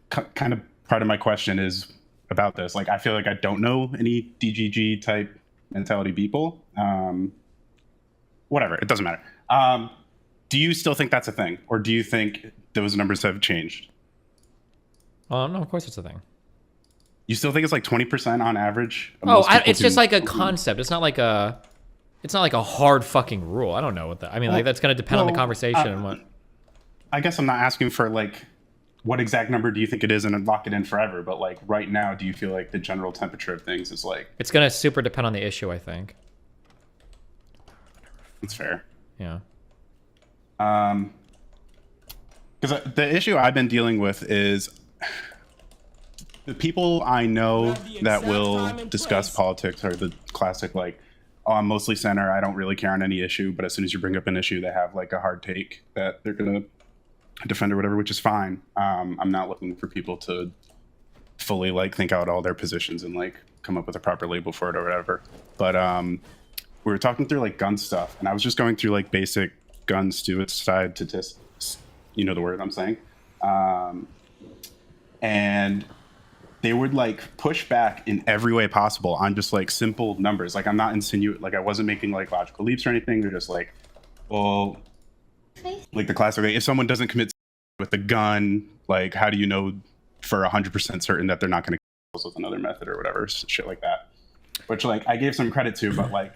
kind of part of my question is about this. Like, I feel like I don't know any DGG type mentality people. Whatever, it doesn't matter. Do you still think that's a thing, or do you think those numbers have changed? No, of course it's a thing. You still think it's like 20% on average? Oh, it's just like a concept. It's not like a hard fucking rule. I don't know what that. I mean, like that's gonna depend on the conversation and what. I guess I'm not asking for like what exact number do you think it is and lock it in forever, but like right now, do you feel like the general temperature of things is like? It's gonna super depend on the issue, I think. That's fair. Yeah. Because the issue I've been dealing with is the people I know that will discuss politics are the classic like, oh, I'm mostly center. I don't really care on any issue. But as soon as you bring up an issue, they have like a hard take that they're going to defend or whatever, which is fine. I'm not looking for people to fully like think out all their positions and like come up with a proper label for it or whatever. But we were talking through like gun stuff, and I was just going through like basic gun suicide statistics. You know the word I'm saying. And they would like push back in every way possible on just like simple numbers. Like I'm not insinuating, like I wasn't making like logical leaps or anything. They're just like, well, like the classic, like, if someone doesn't commit with a gun, like how do you know for 100% certain that they're not going to kill with another method or whatever, shit like that. Which like I gave some credit to, but like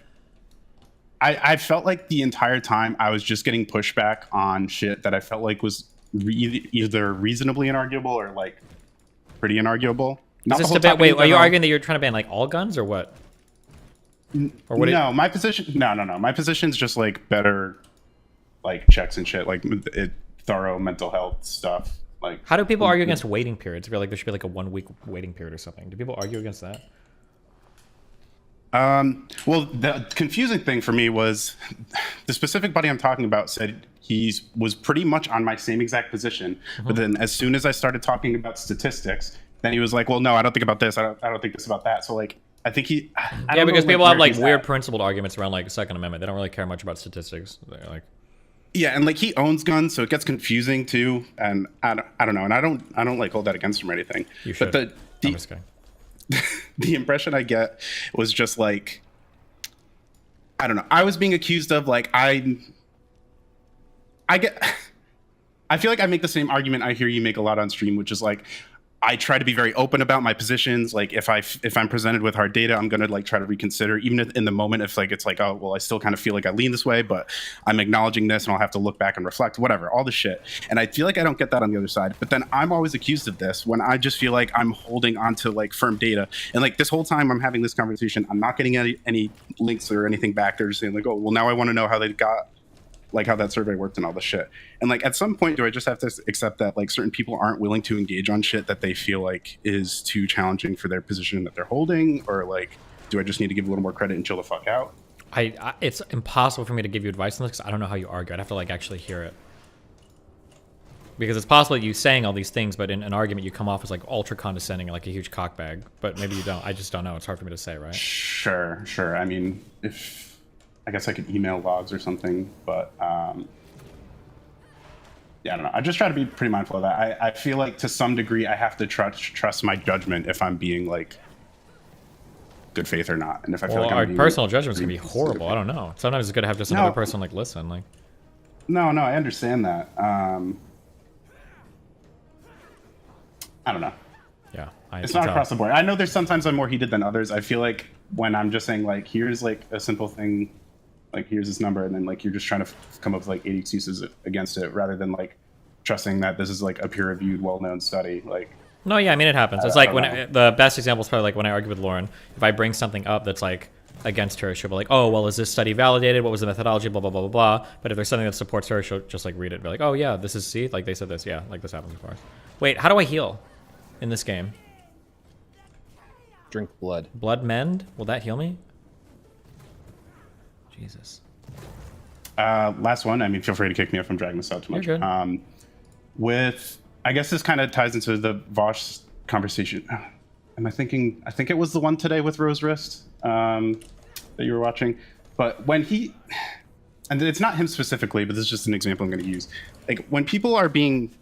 I felt like the entire time I was just getting pushback on shit that I felt like was either reasonably inarguable or like pretty inarguable. Is this debate? Wait, are you arguing that you're trying to ban like all guns or what? Or what? No, my position. No. My position's just like better, like checks and shit, like thorough mental health stuff. Like, how do people argue against waiting periods? I feel like there should be like a 1 week waiting period or something. Do people argue against that? Well, the confusing thing for me was the specific buddy I'm talking about said was pretty much on my same exact position. But then as soon as I started talking about statistics, then he was like, well, no, I don't think about this. I don't think this about that. So like, I think I don't because know, people have where like he's weird at. principled arguments around like Second Amendment. They don't really care much about statistics. They're like, Yeah, and like he owns guns, so it gets confusing too. And I don't know, and I don't like hold that against him or anything. You should. But I'm just kidding. the impression I get was just like, I don't know. I was being accused of like I feel like I make the same argument I hear you make a lot on stream, which is like I try to be very open about my positions. Like if I'm presented with hard data, I'm gonna like try to reconsider, even if in the moment if like it's like, oh well, I still kind of feel like I lean this way, but I'm acknowledging this and I'll have to look back and reflect, whatever, all the shit. And I feel like I don't get that on the other side. But then I'm always accused of this when I just feel like I'm holding onto like firm data. And like this whole time I'm having this conversation, I'm not getting any links or anything back. They're just saying like, oh well, now I want to know how they got, like how that survey worked and all this shit. And like at some point, do I just have to accept that like certain people aren't willing to engage on shit that they feel like is too challenging for their position that they're holding? Or like, do I just need to give a little more credit and chill the fuck out? It's impossible for me to give you advice on this because I don't know how you argue. I'd have to like actually hear it. Because it's possible that you saying all these things, but in an argument you come off as like ultra condescending, like a huge cockbag. But maybe you don't. I just don't know. It's hard for me to say, right? Sure. I mean, I guess I could email logs or something, but yeah, I don't know. I just try to be pretty mindful of that. I feel like to some degree I have to trust my judgment if I'm being like good faith or not. And if I feel like our I'm being personal judgments can be horrible. I don't know. Sometimes it's good to have just another person like listen. Like, no, I understand that. I don't know. Yeah, it's not across the board. I know there's sometimes I'm more heated than others. I feel like when I'm just saying like, here's like a simple thing, like here's this number, and then like you're just trying to come up with like 80 excuses against it, rather than like trusting that this is like a peer-reviewed, well-known study. Like, no, yeah, I mean it happens. It's like when the best example is probably like when I argue with Lauren. If I bring something up that's like against her, she'll be like, "Oh, well, is this study validated? What was the methodology? Blah blah blah blah blah." But if there's something that supports her, she'll just like read it and be like, "Oh yeah, this is see, like they said this, yeah, like this happens before." Wait, how do I heal in this game? Drink blood. Blood mend? Will that heal me? Jesus. Last one. I mean, feel free to kick me if I'm dragging this out too much. You're good. I guess this kind of ties into the Vaush conversation. Am I thinking? I think it was the one today with Rose Wrist that you were watching. But when and it's not him specifically, but this is just an example I'm going to use. Like when people are being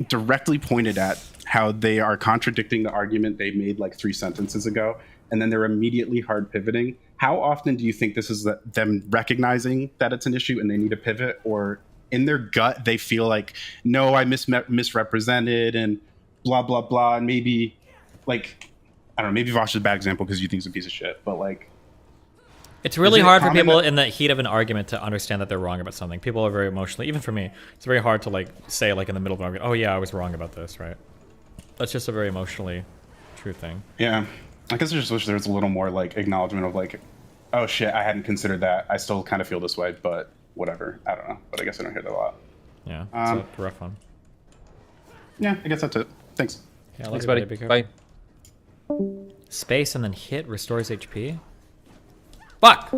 directly pointed at how they are contradicting the argument they made like 3 sentences ago, and then they're immediately hard pivoting. How often do you think this is them recognizing that it's an issue and they need to pivot, or in their gut they feel like, no, I misrepresented and blah blah blah, and maybe like, I don't know, maybe Vaush is a bad example because you think he's a piece of shit, but like, it's really hard for people in the heat of an argument to understand that they're wrong about something. People are very emotionally, even for me, it's very hard to like say like in the middle of an argument, oh yeah, I was wrong about this, right? That's just a very emotionally true thing. Yeah. I guess I just wish there was a little more like acknowledgement of like, oh shit, I hadn't considered that. I still kind of feel this way, but whatever. I don't know. But I guess I don't hear that a lot. Yeah, it's a rough one. Yeah, I guess that's it. Thanks. Yeah, Thanks, buddy. Bye. Space and then hit restores HP. Fuck!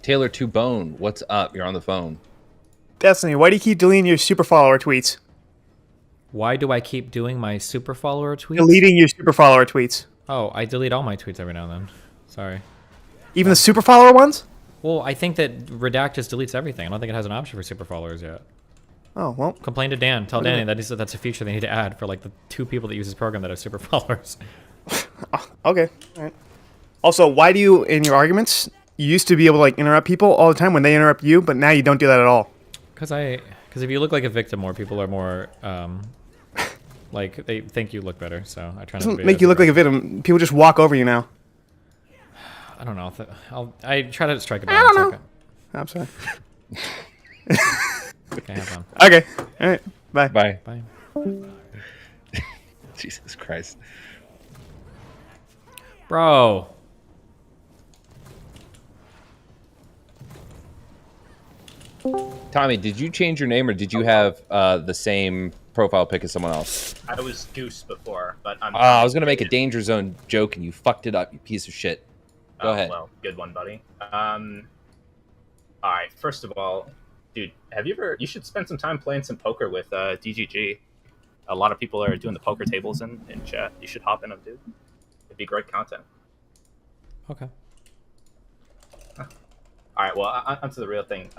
Taylor to Bone, what's up? You're on the phone. Destiny, why do you keep deleting your super follower tweets? Why do I keep doing my super follower tweets? Deleting your super follower tweets. Oh, I delete all my tweets every now and then. Sorry. Even the super follower ones? Well, I think that Redact just deletes everything. I don't think it has an option for super followers yet. Oh, well. Complain to Dan. Tell Danny that's a feature they need to add for like the 2 people that use this program that have super followers. Okay. All right. Also, why do you, in your arguments, you used to be able to like interrupt people all the time when they interrupt you, but now you don't do that at all? Because if you look like a victim more, people are more, like, they think you look better, so I try not to be make you look like a victim. People just walk over you now. I don't know. I try to strike a balance. I don't know. I'm sorry. Okay, have fun. Okay. All right. Bye. Bye. Bye. Jesus Christ. Bro. Tommy, did you change your name or did you have the same profile pic as someone else? I was Goose before, but I'm... I was going to make a Danger Zone joke and you fucked it up, you piece of shit. Go ahead. Well, good one, buddy. All right. First of all, dude, you should spend some time playing some poker with DGG. A lot of people are doing the poker tables in chat. You should hop in them, dude. It'd be great content. Okay. All right. Well, onto the real thing.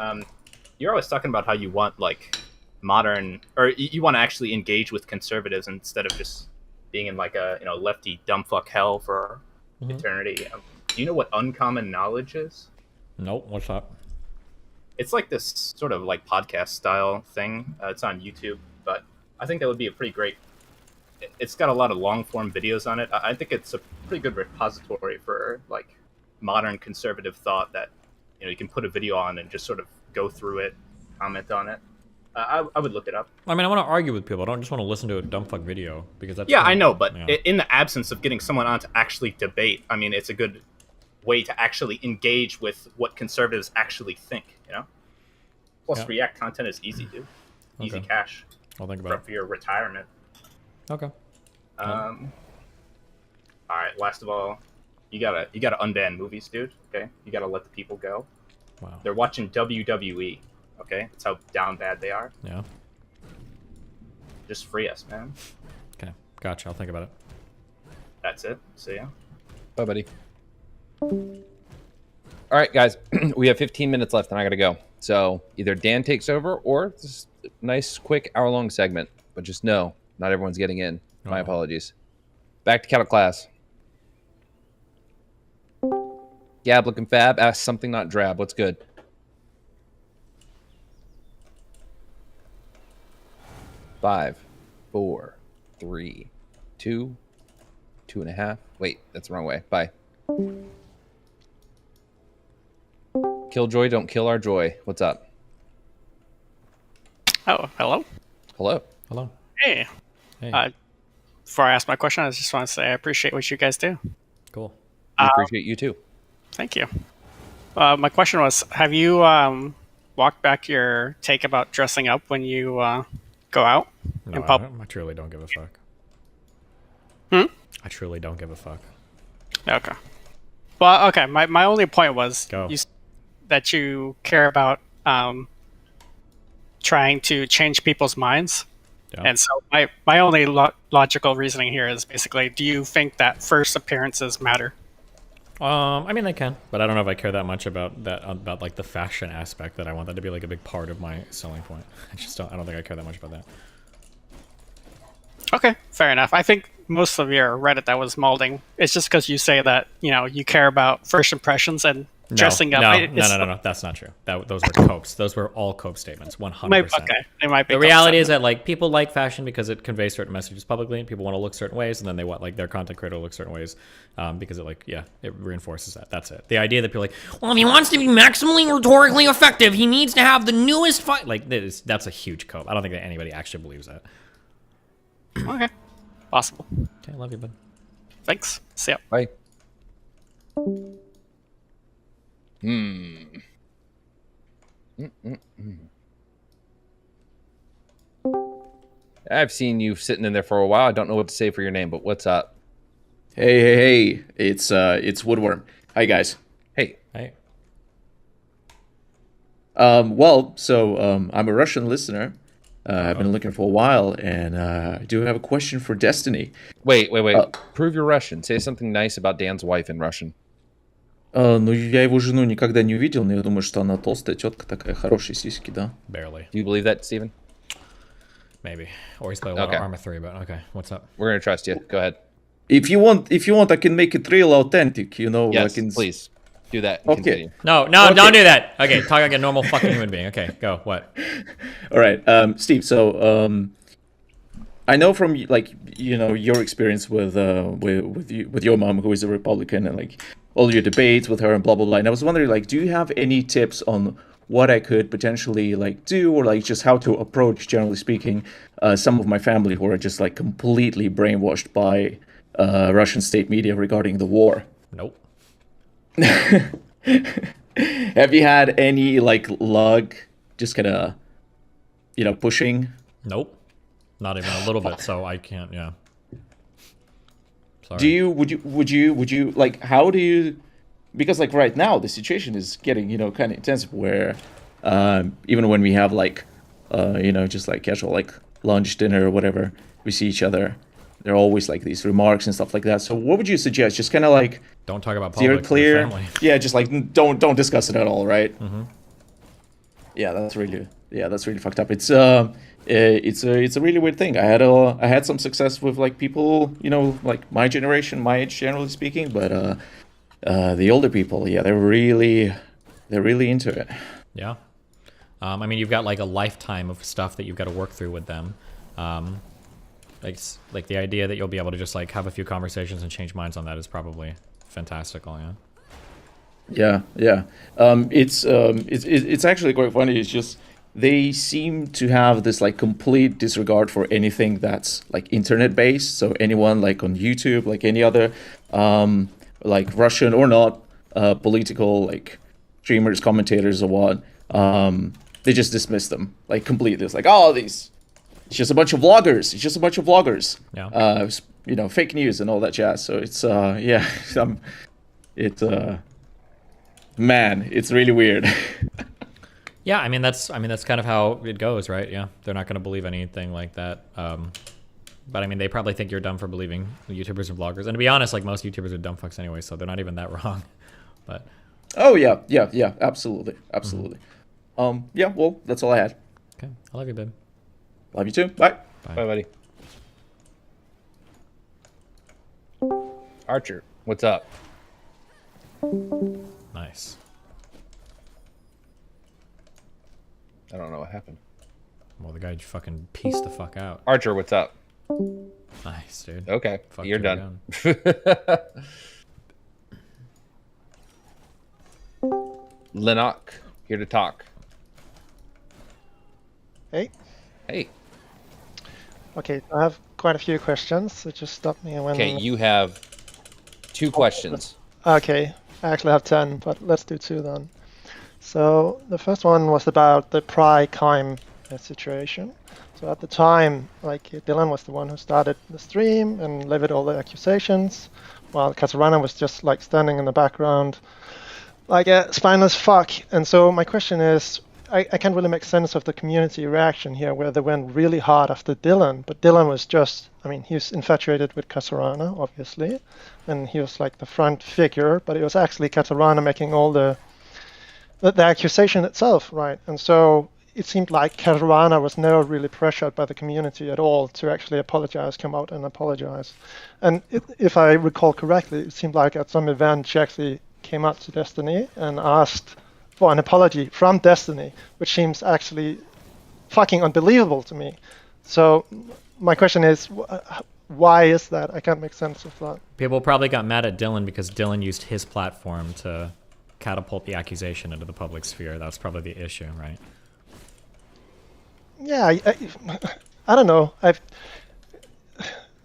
You're always talking about how you want like modern, or you want to actually engage with conservatives instead of just being in like a lefty dumb fuck hell for eternity. Do you know what uncommon knowledge is? Nope. What's up? It's like this sort of like podcast style thing. It's on YouTube, but I think that would be a pretty great. It's got a lot of long form videos on it. I think it's a pretty good repository for like modern conservative thought that you can put a video on and just sort of go through it, comment on it. I would look it up. I mean, I want to argue with people. I don't just want to listen to a dumb fuck video because that's. Yeah, I know, but yeah. in the absence of getting someone on to actually debate, I mean, it's a good way to actually engage with what conservatives actually think. Plus, Yeah. React content is easy, dude. Easy Okay. cash. I'll think about it. For your retirement. Okay. All right. Last of all, you gotta unban movies, dude. Okay. You gotta let the people go. Wow. They're watching WWE. Okay. That's how down bad they are. Yeah. Just free us, man. Okay. Gotcha. I'll think about it. That's it. See ya. Bye, buddy. All right, guys. We have 15 minutes left, and I gotta go. So either Dan takes over, or this nice, quick hour-long segment. But just know, not everyone's getting in. My apologies. Back to cattle class. Gab looking fab. Ask something not drab. What's good? Five, 4, 3, 2, 2.5. Wait, that's the wrong way. Bye. Killjoy, don't kill our joy. What's up? Oh, hello. Hello. Hello. Hey. Hey. Before I ask my question, I just want to say I appreciate what you guys do. Cool. We appreciate you too. Thank you. My question was, have you walked back your take about dressing up when you go out No, in public? I truly don't give a fuck. I truly don't give a fuck. Okay. Well, okay. My only point was Go. that you care about trying to change people's minds. Yeah. And so my only logical reasoning here is basically, do you think that first appearances matter? I mean, they can, but I don't know if I care that much about that, about like the fashion aspect that I want that to be like a big part of my selling point. I don't think I care that much about that. Okay, fair enough. I think most of your Reddit that was molding, it's just because you say that, you care about first impressions and dressing up. No, that's not true. Those were copes. Those were all cope statements, 100%. Okay, they might be. The reality is that like people like fashion because it conveys certain messages publicly, and people want to look certain ways, and then they want like their content creator to look certain ways, because it reinforces that. That's it. The idea that people are like, well, if he wants to be maximally rhetorically effective, he needs to have the newest fight. Like that's a huge cope. I don't think that anybody actually believes that. Okay, possible. Okay, love you, bud. Thanks. See ya. Bye. I've seen you sitting in there for a while. I don't know what to say for your name, but what's up? Hey. It's Woodworm. Hi, guys. Hey. Hey. I'm a Russian listener. I've been looking for a while, and I do have a question for Destiny. Wait. Prove you're Russian. Say something nice about Dan's wife in Russian. Ну, я его жену никогда не видел, но я думаю, что она толстая тетка такая, хорошие сиськи, да? Barely. Do you believe that, Steven? Maybe. Or he's played a lot of Arma 3, but okay. What's up? We're gonna trust you. Go ahead. If you want, I can make it real authentic, Yes, please. Do that. And continue. No, Okay. don't do that. Okay, talk like a normal fucking human being. Okay, go. What? All right, Steve. So, I know from your experience with your mom, who is a Republican, and like all your debates with her and blah blah blah. And I was wondering, like, do you have any tips on what I could potentially like do, or like just how to approach, generally speaking, some of my family who are just like completely brainwashed by Russian state media regarding the war? Nope. Have you had any like luck just kind of pushing? Nope. Not even a little bit, so I can't, yeah. Sorry. Would you like, how do you because like right now the situation is getting kind of intense where even when we have like just like casual like lunch, dinner, or whatever, we see each other. There are always like these remarks and stuff like that. So what would you suggest? Just kind of like don't talk about steer politics clear. with family. Yeah, just like don't discuss it at all, right? Mm-hmm. Yeah, that's really fucked up. It's a really weird thing. I had some success with like people, like my generation, my age, generally speaking, but the older people, yeah, they're really into it. Yeah. I mean, you've got like a lifetime of stuff that you've got to work through with them. Like the idea that you'll be able to just like have a few conversations and change minds on that is probably fantastical, yeah. Yeah. It's actually quite funny. It's just they seem to have this like complete disregard for anything that's like internet based. So anyone like on YouTube, like any other like Russian or not political like streamers, commentators or what, they just dismiss them like completely. It's like, oh, it's just a bunch of vloggers. It's just a bunch of vloggers. Yeah. Fake news and all that jazz. So it's man, it's really weird. Yeah, I mean that's kind of how it goes, right? Yeah, they're not going to believe anything like that. But I mean, they probably think you're dumb for believing YouTubers and vloggers. And to be honest, like most YouTubers are dumb fucks anyway, so they're not even that wrong. But oh yeah, absolutely. Yeah, well, that's all I had. Okay, I love you, babe. Love you too. Bye. Bye, buddy. Archer, what's up? Nice. I don't know what happened. Well, the guy fucking pieced the fuck out. Archer, what's up? Nice, dude. Okay, Fuck you're you done. Lennox, here to talk. Hey. Hey. Okay, I have quite a few questions, so just stop me when... Okay, you have 2 questions. Okay, I actually have 10, but let's do 2 then. So the first one was about the PrimeCayes situation. So at the time, like Dylan was the one who started the stream and levied all the accusations, while Katarana was just like standing in the background, like a spineless fuck. And so my question is, I can't really make sense of the community reaction here, where they went really hard after Dylan, but Dylan was just, I mean, he was infatuated with Katarana, obviously, and he was like the front figure, but it was actually Katarana making all the accusation itself, right? And so it seemed like Katarana was never really pressured by the community at all to actually apologize, come out and apologize. And if I recall correctly, it seemed like at some event she actually came out to Destiny and asked for an apology from Destiny, which seems actually fucking unbelievable to me. So my question is, why is that? I can't make sense of that. People probably got mad at Dylan because Dylan used his platform to catapult the accusation into the public sphere. That's probably the issue, right? Yeah, I don't know.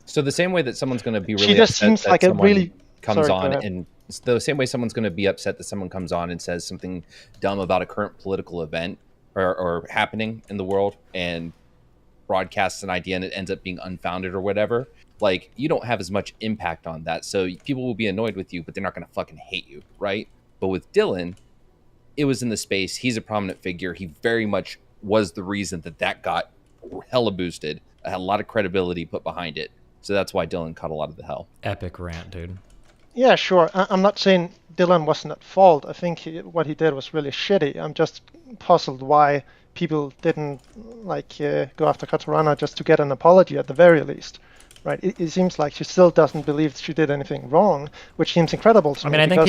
So the same way that someone's going to be really she just upset seems that like a someone really comes sorry, on, and the same way someone's going to be upset that someone comes on and says something dumb about a current political event or happening in the world and broadcasts an idea and it ends up being unfounded or whatever. Like, you don't have as much impact on that, so people will be annoyed with you, but they're not going to fucking hate you, right? But with Dylan, it was in the space. He's a prominent figure. He very much was the reason that got hella boosted. Had a lot of credibility put behind it. So that's why Dylan caught a lot of the hell. Epic rant, dude. Yeah, sure. I'm not saying Dylan wasn't at fault. I think what he did was really shitty. I'm just puzzled why people didn't go after Katarana just to get an apology at the very least. Right? It seems like she still doesn't believe she did anything wrong, which seems incredible to me. I think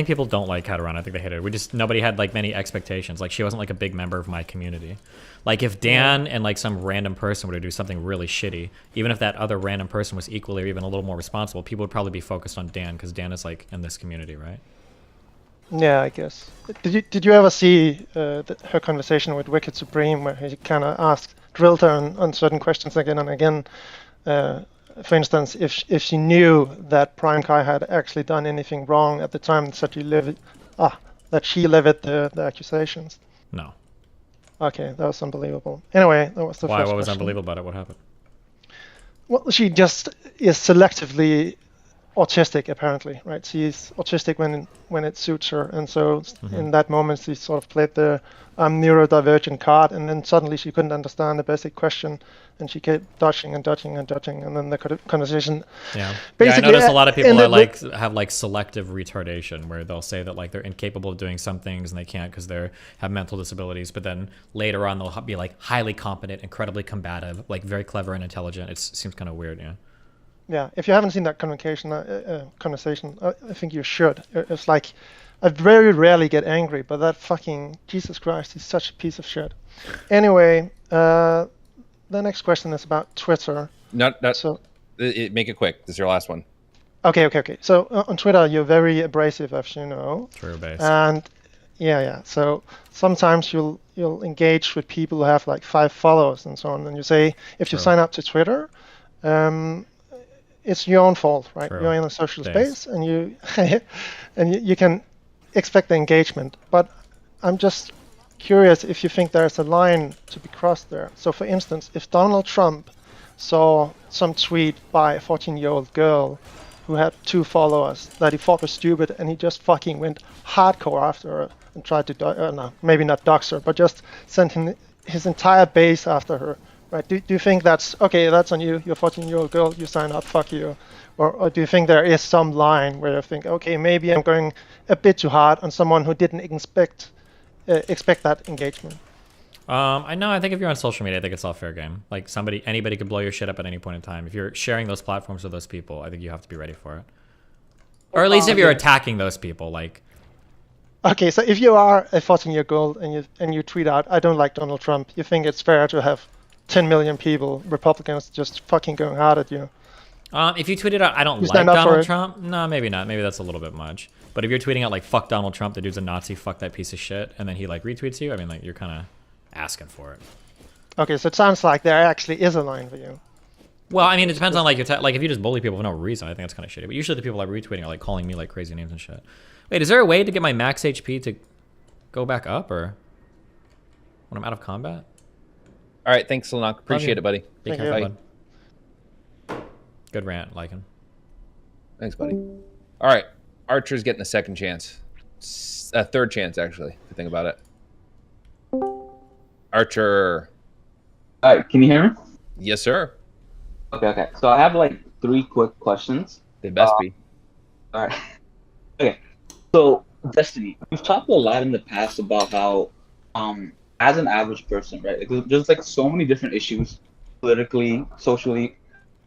people don't like Katarana. I think they hate her. Nobody had like many expectations. Like, she wasn't like a big member of my community. Like, if Dan and like some random person were to do something really shitty, even if that other random person was equally or even a little more responsible, people would probably be focused on Dan because Dan is like in this community, right? Yeah, I guess. Did you ever see her conversation with Wicked Supreme, where he kind of drilled her on certain questions again and again? For instance, if she knew that PrimeCayes had actually done anything wrong at the time that she levied the accusations. No. Okay, that was unbelievable. Anyway, that was the Why? first What was question. unbelievable about it? What happened? Well, she just is selectively autistic apparently, right? She's autistic when it suits her, and so in that moment she sort of played the neurodivergent card, and then suddenly she couldn't understand the basic question, and she kept dodging and dodging and dodging, and then the conversation. Yeah. Basically, I notice a lot of people ended have like selective retardation, where they'll say that like they're incapable of doing some things and they can't because they have mental disabilities, but then later on they'll be like highly competent, incredibly combative, like very clever and intelligent. It seems kind of weird, yeah. Yeah, if you haven't seen that conversation, I think you should. It's like, I very rarely get angry, but that fucking Jesus Christ is such a piece of shit. Anyway, the next question is about Twitter. Make it quick. This is your last one. Okay. So on Twitter, you're very abrasive, as you know. True base. And yeah. So sometimes you'll engage with people who have like 5 followers and so on, and you say if you sign up to Twitter, it's your own fault, right? True. You're in a social space, and you can expect the engagement. But I'm just curious if you think there's a line to be crossed there. So, for instance, if Donald Trump saw some tweet by a 14-year-old girl who had 2 followers that he thought was stupid, and he just fucking went hardcore after her and tried to, maybe not dox her, but just sent his entire base after her. Right? Do you think that's okay? That's on you. You're a 14-year-old girl. You sign up. Fuck you. Or do you think there is some line where you think, okay, maybe I'm going a bit too hard on someone who didn't expect that engagement? I think if you're on social media, I think it's all fair game. Like anybody could blow your shit up at any point in time. If you're sharing those platforms with those people, I think you have to be ready for it. Or at least if you're attacking those people, like. Okay, so if you are a 14-year-old girl and you tweet out, I don't like Donald Trump, you think it's fair to have 10 million people, Republicans, just fucking going hard at you? If you tweeted out, I don't like Donald Trump, no, maybe not. Maybe that's a little bit much. But if you're tweeting out like, fuck Donald Trump, the dude's a Nazi, fuck that piece of shit, and then he like retweets you, I mean, like, you're kind of asking for it. Okay, so it sounds like there actually is a line for you. Well, I mean, it depends on like like if you just bully people for no reason, I think that's kind of shitty. But usually the people I'm retweeting are like calling me like crazy names and shit. Wait, is there a way to get my max HP to go back up, or when I'm out of combat? All right, thanks, Lanok. Appreciate it, buddy. Be careful, bud. Good rant, Lycan. Thanks, buddy. All right, Archer's getting a second chance. A third chance, actually, if you think about it. Archer. All right, can you hear me? Yes, sir. Okay. So I have like 3 quick questions. They best be. All right. Okay. So, Destiny, we've talked a lot in the past about how, as an average person, right, there's like so many different issues, politically, socially,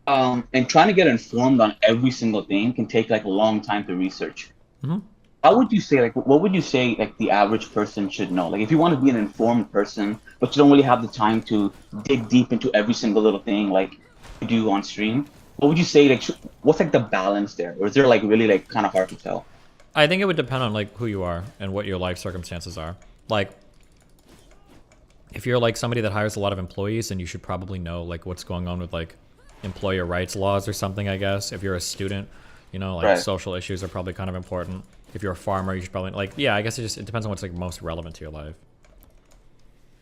and trying to get informed on every single thing can take like a long time to research. Mm-hmm. How would you say, like, what would you say, like, the average person should know? Like, if you want to be an informed person, but you don't really have the time to dig deep into every single little thing, like you do on stream, what would you say, like, what's like the balance there? Or is there like really like kind of hard to tell? I think it would depend on like who you are and what your life circumstances are. Like, if you're like somebody that hires a lot of employees, then you should probably know like what's going on with like employer rights laws or something, I guess. If you're a student, you know, like social issues are probably kind of important. If you're a farmer, you should probably like, yeah, I guess it depends on what's like most relevant to your life.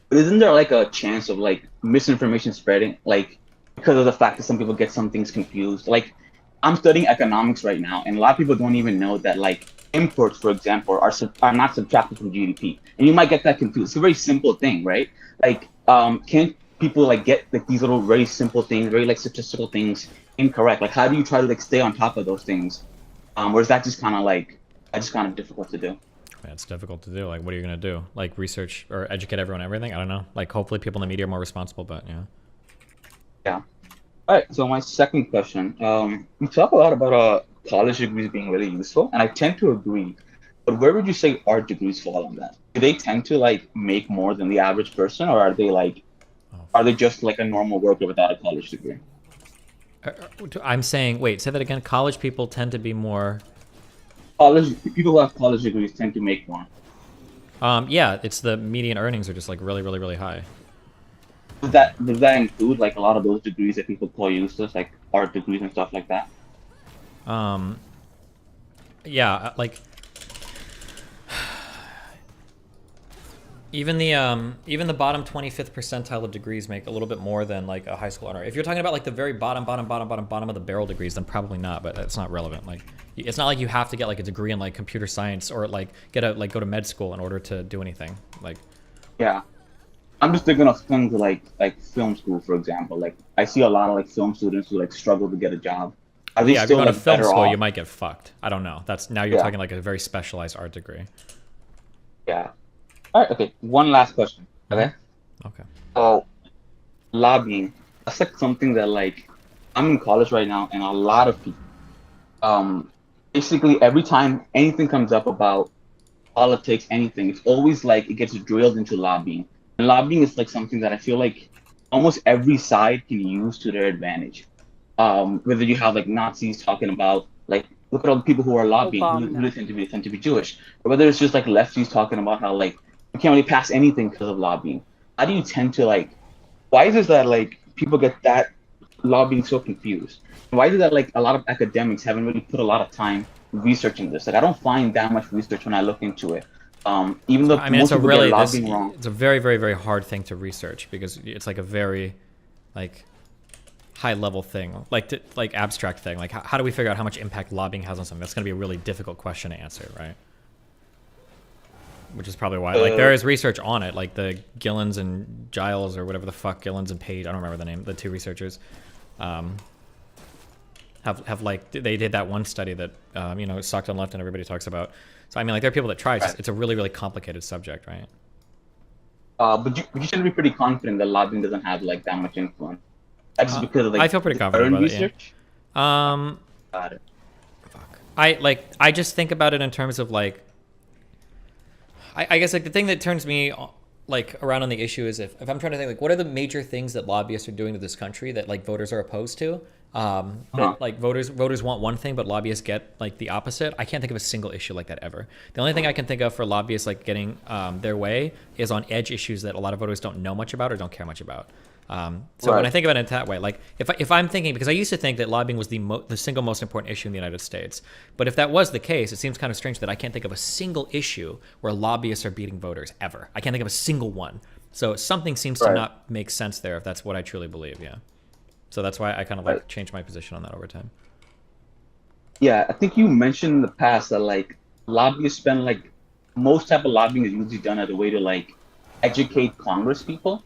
But isn't there like a chance of like misinformation spreading, like because of the fact that some people get some things confused? Like, I'm studying economics right now, and a lot of people don't even know that like imports, for example, are not subtracted from GDP, and you might get that confused. It's a very simple thing, right? Like, can't people like get like these little very simple things, very like statistical things incorrect? Like, how do you try to like stay on top of those things? Or is that just kind of like difficult to do? Yeah, it's difficult to do. Like, what are you gonna do? Like, research or educate everyone on everything? I don't know. Like, hopefully people in the media are more responsible, but yeah. Yeah. All right. So my second question, we talk a lot about college degrees being really useful, and I tend to agree. But where would you say art degrees fall on that? Do they tend to like make more than the average person, or are they just like a normal worker without a college degree? I'm saying, wait, say that again. College people tend to be more. College people who have college degrees tend to make more. Yeah, it's the median earnings are just like really, really, really high. Does that include like a lot of those degrees that people call useless, like art degrees and stuff like that? Yeah, like Even the bottom 25th percentile of degrees make a little bit more than like a high school honor. If you're talking about like the very bottom of the barrel degrees, then probably not. But that's not relevant. Like, it's not like you have to get like a degree in like computer science or like go to med school in order to do anything. Like, yeah, I'm just thinking of things like film school, for example. Like, I see a lot of like film students who like struggle to get a job. Are they yeah, if still you go to like, film better school, off? you might get fucked. I don't know. That's now you're talking like a very specialized art degree. Yeah. All right. Okay. One last question. Okay. Okay. So, lobbying. That's like something that like I'm in college right now, and a lot of people, basically every time anything comes up about politics, anything, it's always like it gets drilled into lobbying. And lobbying is like something that I feel like almost every side can use to their advantage. Whether you have like Nazis talking about like, look at all the people who are lobbying who tend to be Jewish, or whether it's just like lefties talking about how like you can't really pass anything because of lobbying. How do you tend to like? Why is it that like people get that lobbying so confused? Why is it that like a lot of academics haven't really put a lot of time researching this? Like, I don't find that much research when I look into it. Even though I mean, most people get lobbying wrong. it's a very, very, very hard thing to research because it's like a very, like, high level thing, like abstract thing. Like, how do we figure out how much impact lobbying has on something? That's going to be a really difficult question to answer, right? Which is probably why, like, there is research on it, like the Gillens and Giles or whatever the fuck, Gillens and Page, I don't remember the name, the two researchers, have like, they did that one study that, you know, sucked on left and everybody talks about. So, I mean, like, there are people that try, it's a really, really complicated subject, right? But you should be pretty confident that lobbying doesn't have, like, that much influence. That's because of, like, I feel pretty confident about research? it, yeah. Got it. Fuck. I just think about it in terms of, like, I guess, like, the thing that turns me, like, around on the issue is if I'm trying to think, like, what are the major things that lobbyists are doing to this country that, like, voters are opposed to? That, like, voters want one thing, but lobbyists get, like, the opposite. I can't think of a single issue like that ever. The only thing I can think of for lobbyists, like, getting their way is on edge issues that a lot of voters don't know much about or don't care much about. So when I think about it that way, like if I'm thinking, because I used to think that lobbying was the single most important issue in the United States, but if that was the case, it seems kind of strange that I can't think of a single issue where lobbyists are beating voters ever. I can't think of a single one. So something seems to not make sense there if that's what I truly believe. Yeah. So that's why I kind of like changed my position on that over time. Yeah, I think you mentioned in the past that like lobbyists spend like most type of lobbying is usually done as a way to like educate Congress people.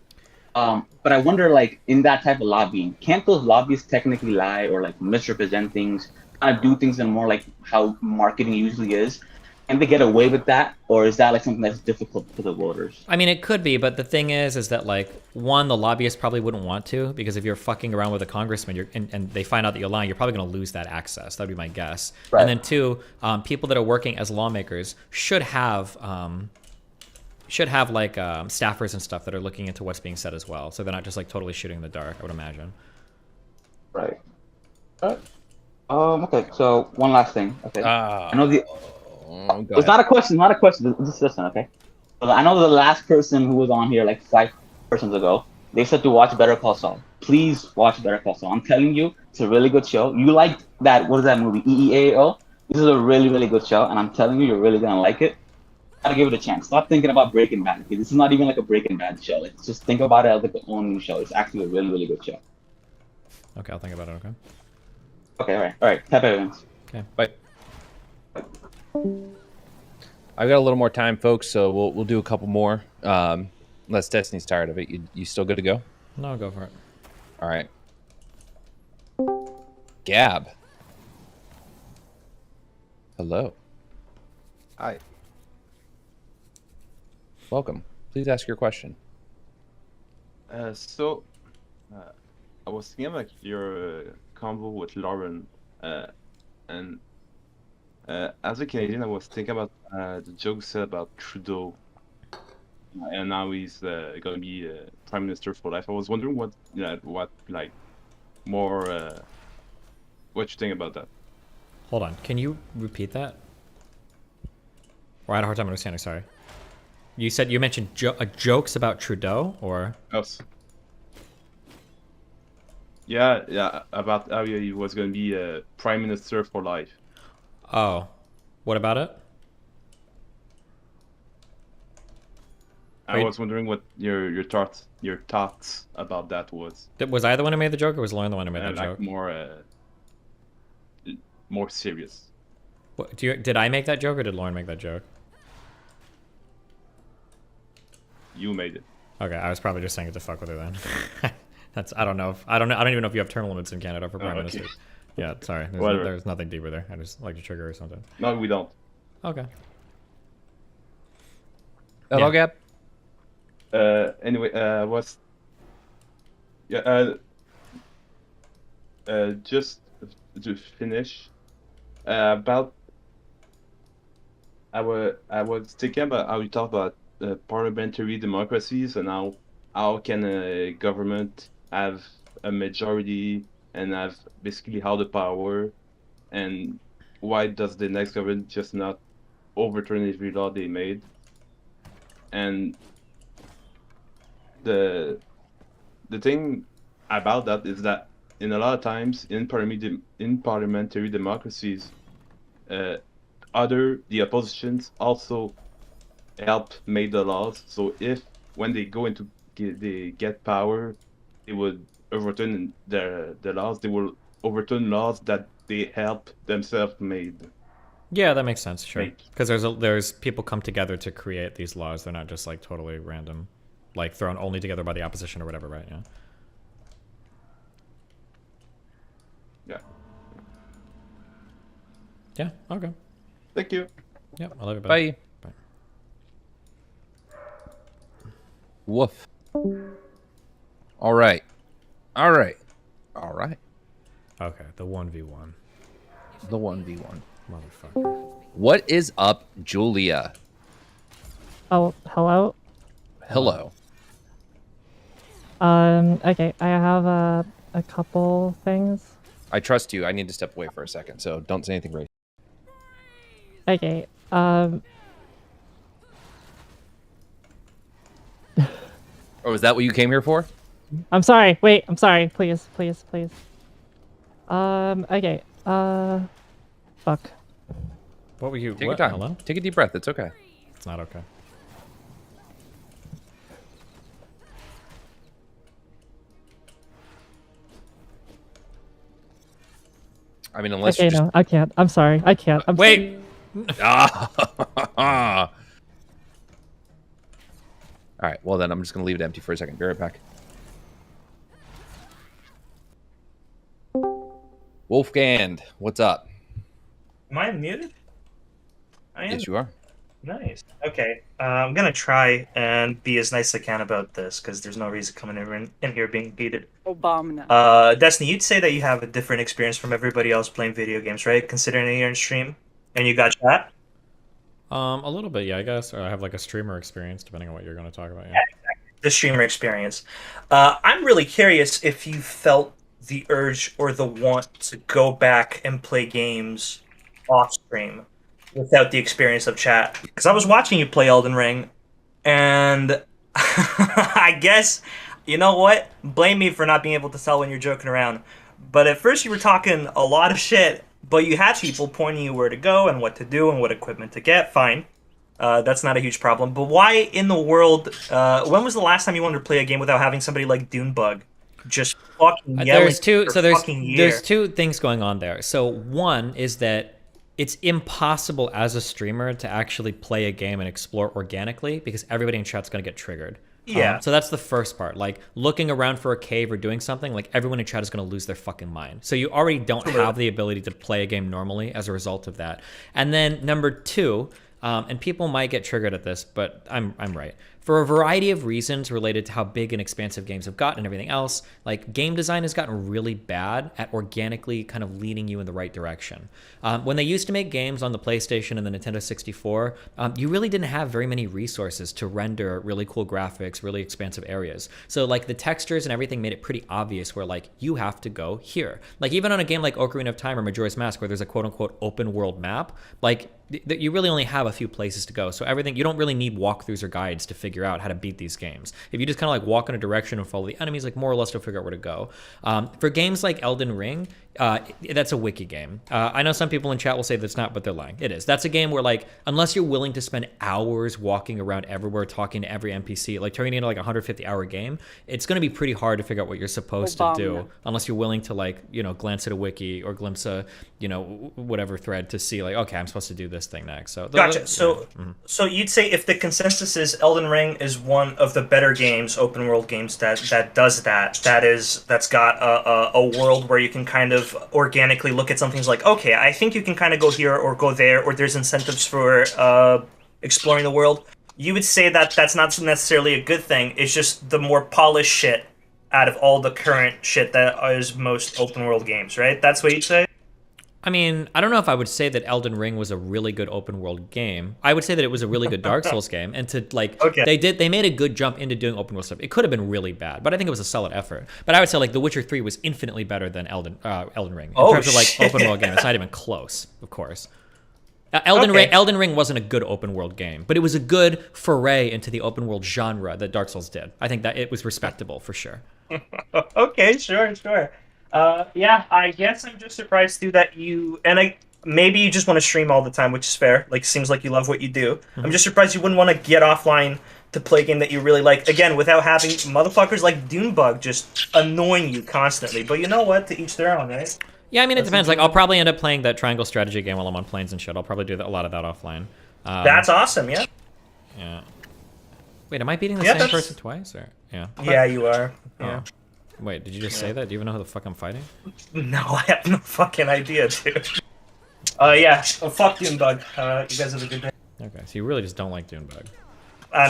But I wonder, like, in that type of lobbying, can't those lobbyists technically lie or, like, misrepresent things, kind of do things in more, like, how marketing usually is? Can they get away with that? Or is that, like, something that's difficult for the voters? I mean, it could be, but the thing is that, like, one, the lobbyists probably wouldn't want to, because if you're fucking around with a congressman and they find out that you're lying, you're probably going to lose that access. That'd be my guess. Right. And then two, people that are working as lawmakers should have like staffers and stuff that are looking into what's being said as well, so they're not just like totally shooting in the dark, I would imagine. Right. Okay, so one last thing. Okay. I know it's not a question, just listen, okay? So I know the last person who was on here like 5 persons ago, they said to watch Better Call Saul. Please watch Better Call Saul. I'm telling you, it's a really good show. You liked that, what is that movie, EEAO? This is a really, really good show, and I'm telling you, you're really gonna like it. Gotta give it a chance. Stop thinking about Breaking Bad. Okay? This is not even like a Breaking Bad show. Like, just think about it as like a own new show. It's actually a really, really good show. Okay, I'll think about it. Okay. Okay, all right. Pepe wins. Okay, bye. I've got a little more time, folks, so we'll do a couple more. Unless Destiny's tired of it. You still good to go? No, go for it. All right. Gab. Hello. Hi. Welcome. Please ask your question. I was thinking about your combo with Lauren, and as a Canadian, I was thinking about the joke said about Trudeau, and now he's going to be Prime Minister for life. I was wondering what like more what you think about that. Hold on, can you repeat that? Or I had a hard time understanding. Sorry. You said you mentioned jokes about Trudeau, or? Yes. Yeah, about how he was going to be Prime Minister for life. Oh, what about it? I was wondering what your thoughts about that was. Was I the one who made the joke, or was Lauren the one who made that like joke? More serious. What, did I make that joke, or did Lauren make that joke? You made it. Okay, I was probably just saying it to fuck with her then. I don't even know if you have term limits in Canada for prime minister. Yeah, sorry. There's nothing deeper there. I just like to trigger or something. No, we don't. Okay. Hello, Gab. Anyway, just to finish about I was thinking about how you talk about parliamentary democracies and how can a government have a majority and have basically all the power, and why does the next government just not overturn every law they made? And the thing about that is that in a lot of times in parliamentary democracies, the oppositions also help make the laws. So if when they go into they get power, they would overturn the laws. They will overturn laws that they help themselves made. Yeah, that makes sense. Sure, because there's people come together to create these laws. They're not just like totally random, like thrown only together by the opposition or whatever, right? Yeah. Yeah. Yeah. Okay. Thank you. Yep. I love you. Bye. Bye. Woof. All right. All right. All right. Okay. The 1v1. The 1v1. Motherfucker. What is up, Julia? Oh, hello. Hello. Okay, I have a couple things. I trust you. I need to step away for a second, so don't say anything racist. Okay, Oh, is that what you came here for? I'm sorry. Wait, I'm sorry. Please, please, please. Okay. Fuck. What were you? Take your time. Hello? Take a deep breath. It's okay. It's not okay. I mean, unless okay, you just... no, I can't. I'm sorry. I can't. I'm Wait. All right. Well, then I'm just gonna leave it empty for a second. Be right back. Wolfgang, what's up? Am I muted? I am. Yes, you are. Nice. Okay. I'm gonna try and be as nice as I can about this because there's no reason coming in here being heated. Obama. Destiny, you'd say that you have a different experience from everybody else playing video games, right? Considering you're in stream and you got chat. A little bit, yeah, I guess. Or I have like a streamer experience, depending on what you're going to talk about. Yeah. Exactly. The streamer experience. I'm really curious if you felt the urge or the want to go back and play games off stream without the experience of chat. Because I was watching you play Elden Ring, and I guess, you know what? Blame me for not being able to tell when you're joking around. But at first you were talking a lot of shit, but you had people pointing you where to go and what to do and what equipment to get. Fine. That's not a huge problem. But why in the world, when was the last time you wanted to play a game without having somebody like Dunebug just fucking yelling There's two things going on there. So one is that it's impossible as a streamer to actually play a game and explore organically because everybody in chat's going to get triggered. Yeah. So that's the first part. Like looking around for a cave or doing something, like everyone in chat is going to lose their fucking mind. So you already don't have the ability to play a game normally as a result of that. And then number two, and people might get triggered at this, but I'm right. For a variety of reasons related to how big and expansive games have gotten and everything else, like game design has gotten really bad at organically kind of leading you in the right direction. When they used to make games on the PlayStation and the Nintendo 64, you really didn't have very many resources to render really cool graphics, really expansive areas. So like the textures and everything made it pretty obvious where like you have to go here. Like even on a game like Ocarina of Time or Majora's Mask where there's a quote unquote open world map, like you really only have a few places to go. So everything, you don't really need walkthroughs or guides to figure figure out how to beat these games. If you just kind of like walk in a direction and follow the enemies, like more or less to figure out where to go. For games like Elden Ring, that's a wiki game. I know some people in chat will say that's not, but they're lying. It is. That's a game where, like, unless you're willing to spend hours walking around everywhere, talking to every NPC, like turning it into like a 150-hour game, it's going to be pretty hard to figure out what you're supposed to do, unless you're willing to, like, you know, glance at a wiki or glimpse a, you know, whatever thread to see, like, okay, I'm supposed to do this thing next. So Gotcha. So you'd say if the consensus is Elden Ring is one of the better games, open world games that does that's got a world where you can kind of organically look at some things like, okay, I think you can kind of go here or go there, or there's incentives for exploring the world. You would say that that's not necessarily a good thing. It's just the more polished shit out of all the current shit that is most open world games, right? That's what you'd say? I mean, I don't know if I would say that Elden Ring was a really good open world game. I would say that it was a really good Dark Souls game, and to like, they made a good jump into doing open world stuff. It could have been really bad, but I think it was a solid effort. But I would say like The Witcher 3 was infinitely better than Elden Ring in terms of like open world game. It's not even close, of course. Elden Ring wasn't a good open world game, but it was a good foray into the open world genre that Dark Souls did. I think that it was respectable for sure. Okay, sure. Yeah, I guess I'm just surprised too that maybe you just want to stream all the time, which is fair. Like, seems like you love what you do. Mm-hmm. I'm just surprised you wouldn't want to get offline to play a game that you really like, again, without having motherfuckers like Dunebug just annoying you constantly. But you know what? To each their own, right? Yeah, I mean, it depends. Like, I'll probably end up playing that triangle strategy game while I'm on planes and shit. I'll probably do a lot of that offline. That's awesome, yeah. Yeah. Wait, am I beating the same person twice? Or yeah. Yeah, you are. Yeah. Wait, did you just say that? Do you even know who the fuck I'm fighting? No, I have no fucking idea, dude. Yeah. Oh, fuck Dunebug. You guys have a good day. Okay, so you really just don't like Dunebug.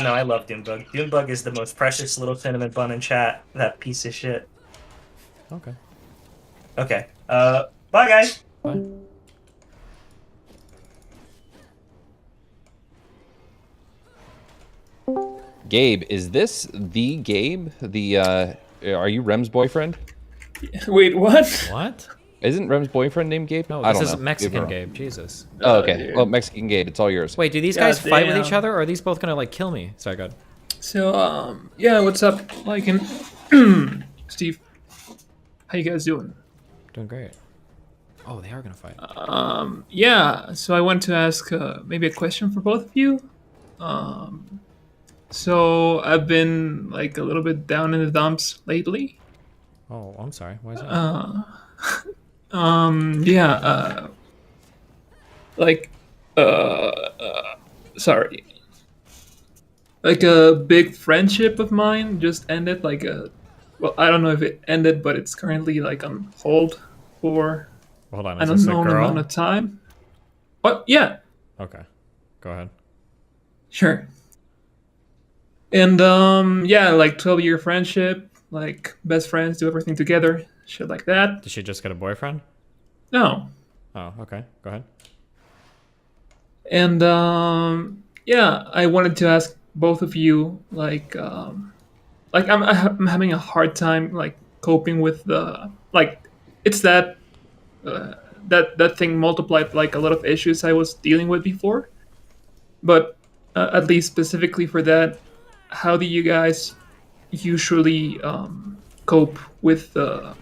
No, I love Dunebug. Dunebug is the most precious little cinnamon bun in chat. That piece of shit. Okay. Okay. Bye, guys. Bye. Gabe, is this the Gabe? Are you Rem's boyfriend? Wait, what? What? Isn't Rem's boyfriend named Gabe? No, I this don't is know. Mexican Gabe. Jesus. Oh, okay. Well, Mexican Gabe, it's all yours. Wait, do these guys fight with each other, or are these both gonna like kill me? Sorry, go ahead. So, yeah, what's up, like, and Steve? How you guys doing? Doing great. Oh, they are gonna fight. Yeah. So I want to ask maybe a question for both of you. So I've been like a little bit down in the dumps lately. Oh, I'm sorry. Why is that? Yeah. Sorry. Like a big friendship of mine just ended. Well, I don't know if it ended, but it's currently like on hold for Hold on, an is this a unknown girl? amount of time. What? Yeah. Okay. Go ahead. Sure. And yeah, like 12-year friendship, like best friends, do everything together, shit like that. Did she just get a boyfriend? No. Oh, okay. Go ahead. And yeah, I wanted to ask both of you, like I'm having a hard time like coping with the it's that that thing multiplied like a lot of issues I was dealing with before, but at least specifically for that, how do you guys usually cope with the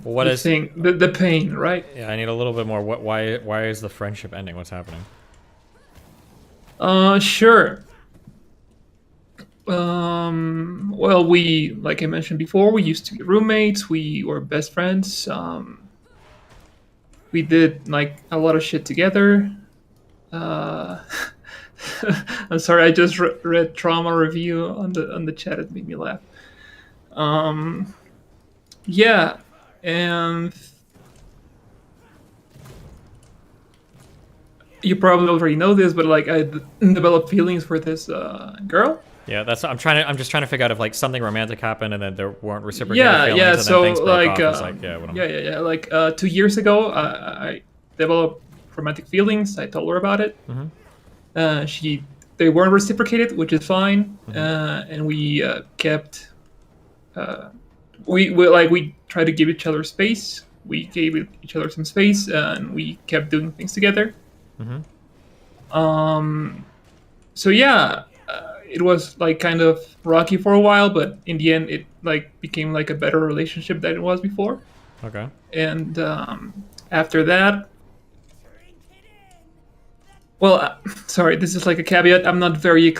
the pain, right? Yeah, I need a little bit more. Why is the friendship ending? What's happening? Sure. Well, we, like I mentioned before, we used to be roommates. We were best friends. We did like a lot of shit together. I'm sorry, I just read trauma review on the chat. It made me laugh. Yeah, and you probably already know this, but like I developed feelings for this girl. Yeah, that's. I'm just trying to figure out if like something romantic happened and then there weren't reciprocated feelings. Yeah. And So then things broke like, off. It's like, yeah. Yeah. Like 2 years ago, I developed romantic feelings. I told her about it. Mm-hmm. They weren't reciprocated, which is fine. Mm-hmm. And we kept. We tried to give each other space. We gave each other some space, and we kept doing things together. Mm-hmm. So yeah, it was like kind of rocky for a while, but in the end, it like became like a better relationship than it was before. Okay. And after that, well, sorry, this is like a caveat. I'm not very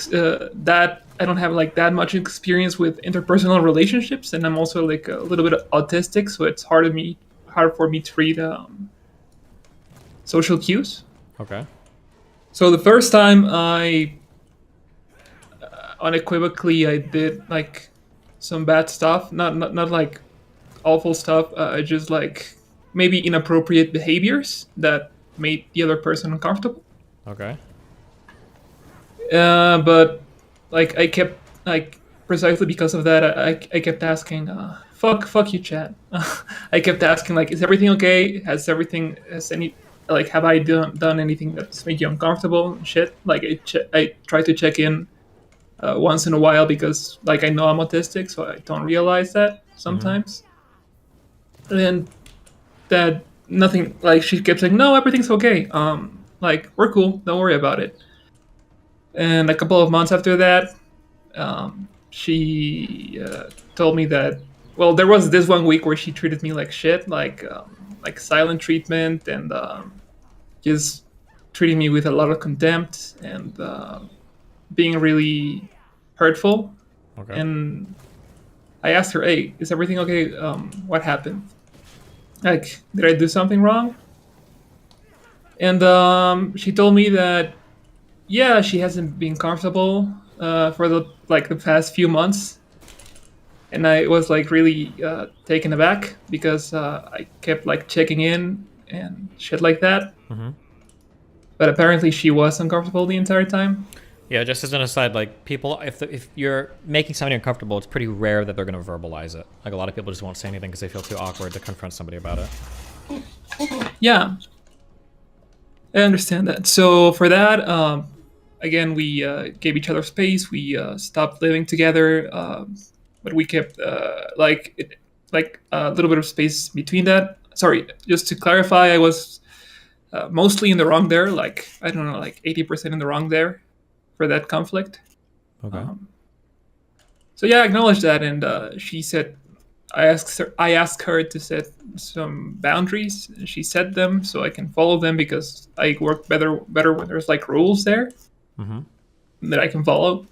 I don't have like that much experience with interpersonal relationships, and I'm also like a little bit autistic, so it's hard for me to read social cues. Okay. So the first time I unequivocally I did like some bad stuff, not like awful stuff, just like maybe inappropriate behaviors that made the other person uncomfortable. Okay. But like I kept like precisely because of that I kept asking fuck you, chat. I kept asking like, is everything okay? Has any like, have I done anything that's made you uncomfortable and shit? Like I try to check in once in a while because like I know I'm autistic, so I don't realize that sometimes. And that nothing, like she kept saying, no, everything's okay. Like we're cool, don't worry about it. And a couple of months after that, she told me that, well, there was this one week where she treated me like shit, like silent treatment, and just treating me with a lot of contempt and being really hurtful. Okay. And I asked her, hey, is everything okay? What happened? Like, did I do something wrong? And she told me that, yeah, she hasn't been comfortable for the past few months. And I was like really taken aback because I kept like checking in and shit like that. Mhm. But apparently she was uncomfortable the entire time. Yeah, just as an aside, like people, if you're making somebody uncomfortable, it's pretty rare that they're going to verbalize it. Like a lot of people just won't say anything because they feel too awkward to confront somebody about it. Yeah, I understand that. So for that, again, we gave each other space. We stopped living together, but we kept like a little bit of space between that. Sorry, just to clarify, I was mostly in the wrong there. Like I don't know, like 80% in the wrong there for that conflict. Okay. So yeah, I acknowledged that, and she said, I asked her to set some boundaries. And she set them so I can follow them because I work better when there's like rules there that I can follow.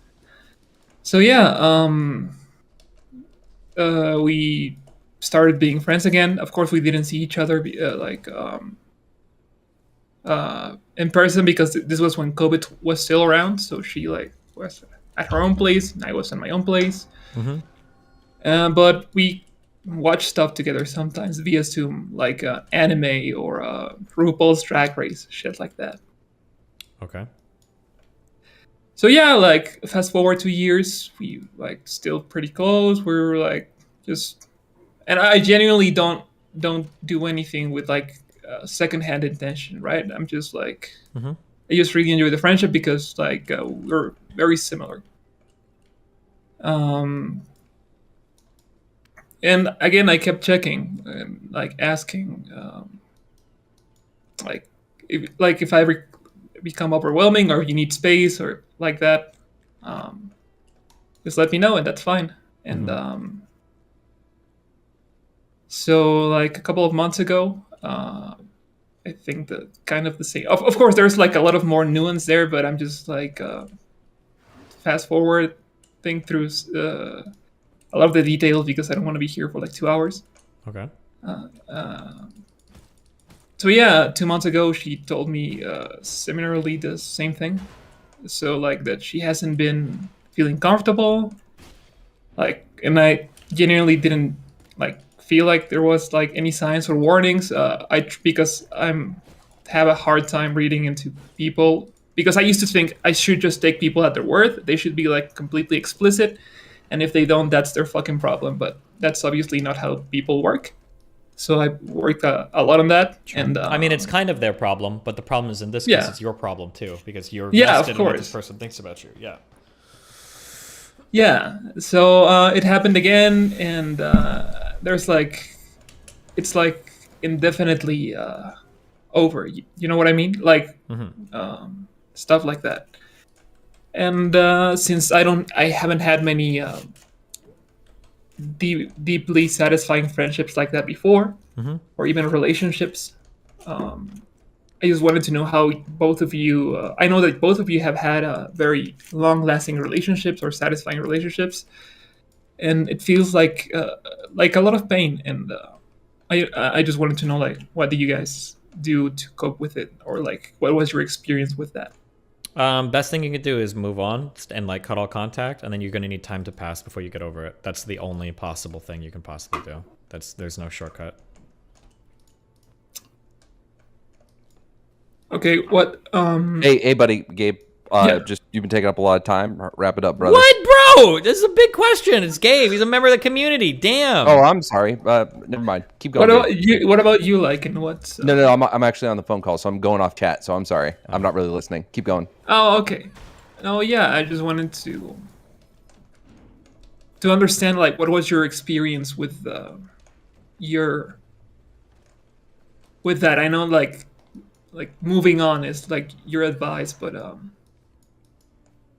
So yeah, we started being friends again. Of course, we didn't see each other in person because this was when COVID was still around. So she like was at her own place and I was in my own place. But we watch stuff together sometimes via Zoom, like anime or RuPaul's Drag Race, shit like that. Okay. So yeah, like fast forward 2 years, we like still pretty close. We're like just, and I genuinely don't do anything with like secondhand intention, right? I'm just like, I just really enjoy the friendship because like we're very similar. And again, I kept checking and like asking, if I become overwhelming or if you need space or like that, just let me know and that's fine. And so like a couple of months ago, I think that kind of the same. Of course, there's like a lot of more nuance there, but I'm just like fast forward, think through a lot of the details because I don't want to be here for like 2 hours. Okay. So yeah, 2 months ago she told me similarly the same thing. So like that she hasn't been feeling comfortable. Like, and I genuinely didn't like feel like there was like any signs or warnings. Because have a hard time reading into people because I used to think I should just take people at their word. They should be like completely explicit. And if they don't, that's their fucking problem. But that's obviously not how people work. So I worked a lot on that. Sure. And I mean, it's kind of their problem, but the problem is in this case, it's your problem too, because you're vested in what this person thinks about you. Yeah. Yeah. So it happened again, and there's like, it's like indefinitely over. You know what I mean? Like stuff like that. And since I haven't had many deeply satisfying friendships like that before, or even relationships, I just wanted to know how both of you. I know that both of you have had very long-lasting relationships or satisfying relationships, and it feels like a lot of pain. And I just wanted to know, like, what do you guys do to cope with it, or like, what was your experience with that? Best thing you can do is move on and like cut all contact, and then you're gonna need time to pass before you get over it. That's the only possible thing you can possibly do. There's no shortcut. Okay, what? Hey, buddy, Gabe. Yeah. Just you've been taking up a lot of time. Wrap it up, brother. What, bro? This is a big question. It's Gabe. He's a member of the community. Damn. Oh, I'm sorry. Never mind. Keep going. What about Gabe. you? What about you? Like, and what's? No. I'm actually on the phone call, so I'm going off chat. So I'm sorry. I'm not really listening. Keep going. Oh, okay. Oh, yeah. I just wanted to understand, like, what was your experience with with that? I know, like moving on is like your advice, but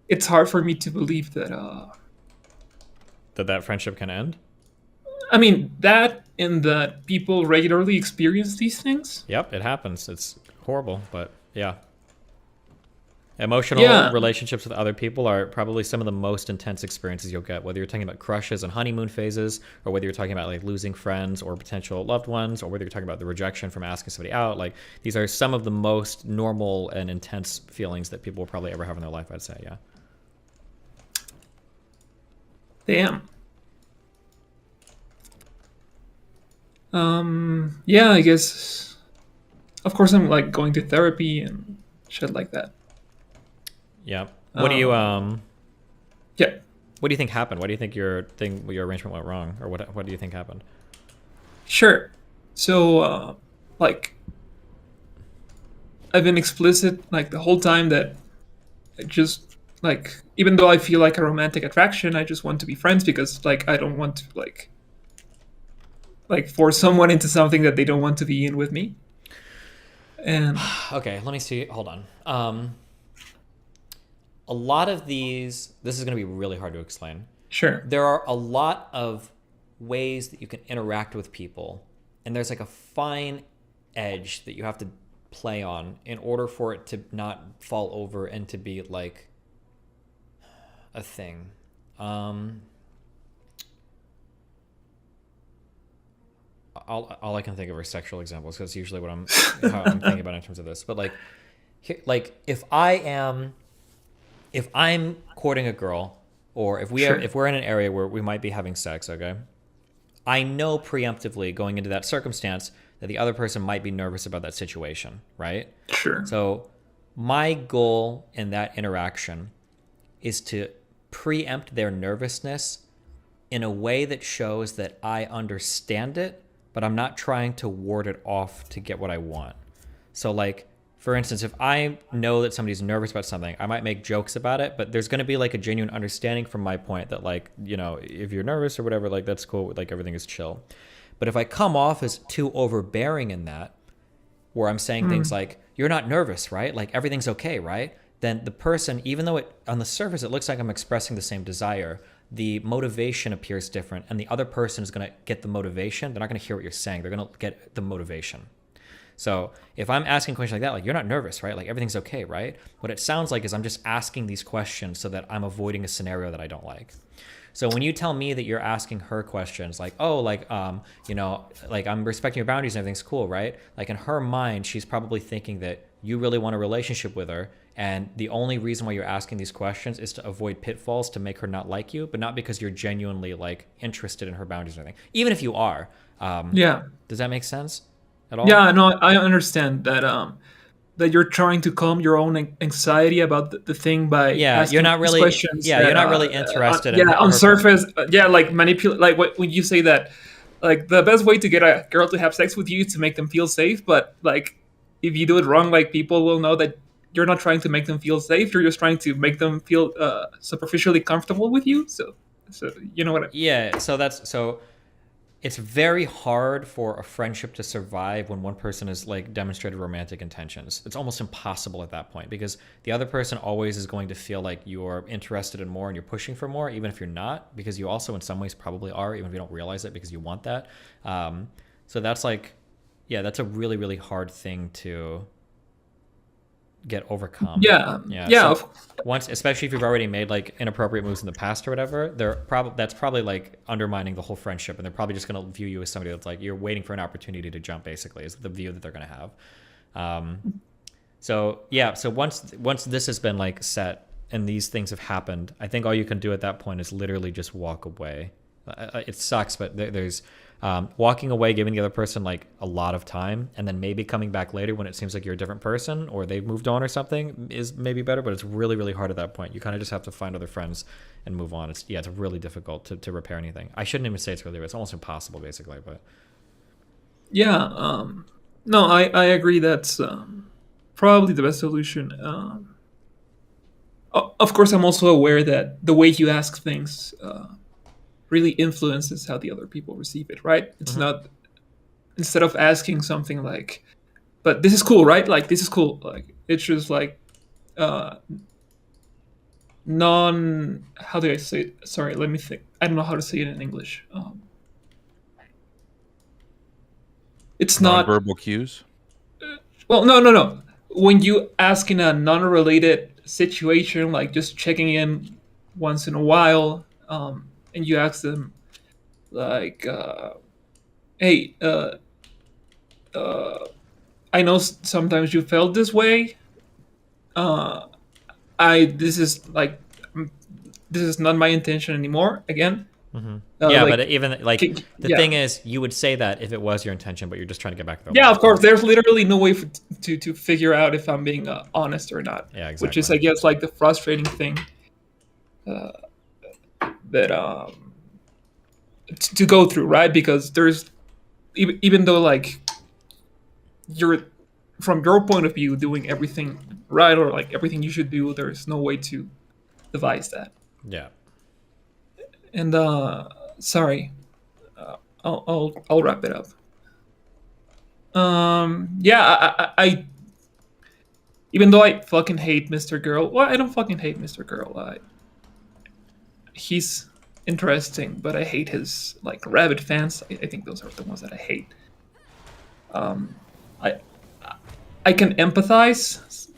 it's hard for me to believe that that friendship can end. I mean, that and that people regularly experience these things. Yep, it happens. It's horrible, but yeah. Emotional relationships with other people are probably some of the most intense experiences you'll get, whether you're talking about crushes and honeymoon phases, or whether you're talking about like losing friends or potential loved ones, or whether you're talking about the rejection from asking somebody out. Like, these are some of the most normal and intense feelings that people will probably ever have in their life, I'd say, yeah. Damn. Yeah, I guess. Of course, I'm like going to therapy and shit like that. Yeah. What do you Yeah. What do you think happened? Why do you think your arrangement went wrong, or what do you think happened? Sure. So, like, I've been explicit like the whole time that I just like, even though I feel like a romantic attraction, I just want to be friends because like I don't want to like force someone into something that they don't want to be in with me. And okay, let me see. Hold on. A lot of these, this is going to be really hard to explain. Sure. There are a lot of ways that you can interact with people, and there's like a fine edge that you have to play on in order for it to not fall over and to be like a thing. All I can think of are sexual examples, because that's usually what how I'm thinking about in terms of this. But like if I'm courting a girl, or if we're in an area where we might be having sex, okay, I know preemptively going into that circumstance that the other person might be nervous about that situation, right? Sure. So my goal in that interaction is to preempt their nervousness in a way that shows that I understand it, but I'm not trying to ward it off to get what I want. So like, for instance, if I know that somebody's nervous about something, I might make jokes about it, but there's going to be like a genuine understanding from my point that, like, you know, if you're nervous or whatever, like, that's cool. Like, everything is chill. But if I come off as too overbearing in that, where I'm saying things like, you're not nervous, right? Like, everything's okay, right? Then the person, even though on the surface it looks like I'm expressing the same desire, the motivation appears different, and the other person is going to get the motivation. They're not going to hear what you're saying. They're going to get the motivation. So if I'm asking questions like that, like, you're not nervous, right? Like, everything's okay, right? What it sounds like is I'm just asking these questions so that I'm avoiding a scenario that I don't like. So when you tell me that you're asking her questions like, oh, like, you know, like, I'm respecting your boundaries and everything's cool, right? Like, in her mind, she's probably thinking that you really want a relationship with her, and the only reason why you're asking these questions is to avoid pitfalls, to make her not like you, but not because you're genuinely like interested in her boundaries or anything. Even if you are. Yeah. Does that make sense at all? Yeah, no, I understand that that you're trying to calm your own anxiety about the thing by asking you're not really questions. you're not really interested in on her surface, like manipulate, like when you say that, like, the best way to get a girl to have sex with you is to make them feel safe, but like, if you do it wrong, like, people will know that you're not trying to make them feel safe, you're just trying to make them feel superficially comfortable with you. So you know what I mean? Yeah, so it's very hard for a friendship to survive when one person has like demonstrated romantic intentions. It's almost impossible at that point because the other person always is going to feel like you're interested in more and you're pushing for more, even if you're not, because you also in some ways probably are, even if you don't realize it, because you want that. So that's like, yeah, that's a really, really hard thing to get overcome. Yeah. So once, especially if you've already made like inappropriate moves in the past or whatever, that's probably like undermining the whole friendship, and they're probably just going to view you as somebody that's like you're waiting for an opportunity to jump. Basically, is the view that they're going to have. So once this has been like set and these things have happened, I think all you can do at that point is literally just walk away. It sucks, but there's walking away, giving the other person like a lot of time, and then maybe coming back later when it seems like you're a different person or they've moved on or something is maybe better, but it's really, really hard at that point. You kind of just have to find other friends and move on. It's really difficult to repair anything. I shouldn't even say it's really, it's almost impossible basically, but yeah. No, I agree. That's probably the best solution. Of course, I'm also aware that the way you ask things really influences how the other people receive it, right? It's not, instead of asking something like, but this is cool, right? Like, this is cool. Like, it's just like, how do I say it? Sorry, let me think. I don't know how to say it in English. It's not verbal cues. Well, no. When you ask in a non-related situation, like just checking in once in a while, and you ask them, like, "Hey, I know sometimes you felt this way. This is not my intention anymore." Again. But even like the thing is, you would say that if it was your intention, but you're just trying to get back to Yeah, of course. There's literally no way to figure out if I'm being honest or not. Yeah, exactly. Which is, I guess, like the frustrating thing that to go through, right? Because there's even though like you're from your point of view doing everything right or like everything you should do, there's no way to devise that. Yeah. And sorry, I'll wrap it up. I even though I fucking hate MrGirl, well, I don't fucking hate MrGirl. He's interesting, but I hate his like rabid fans. I think those are the ones that I hate. I can empathize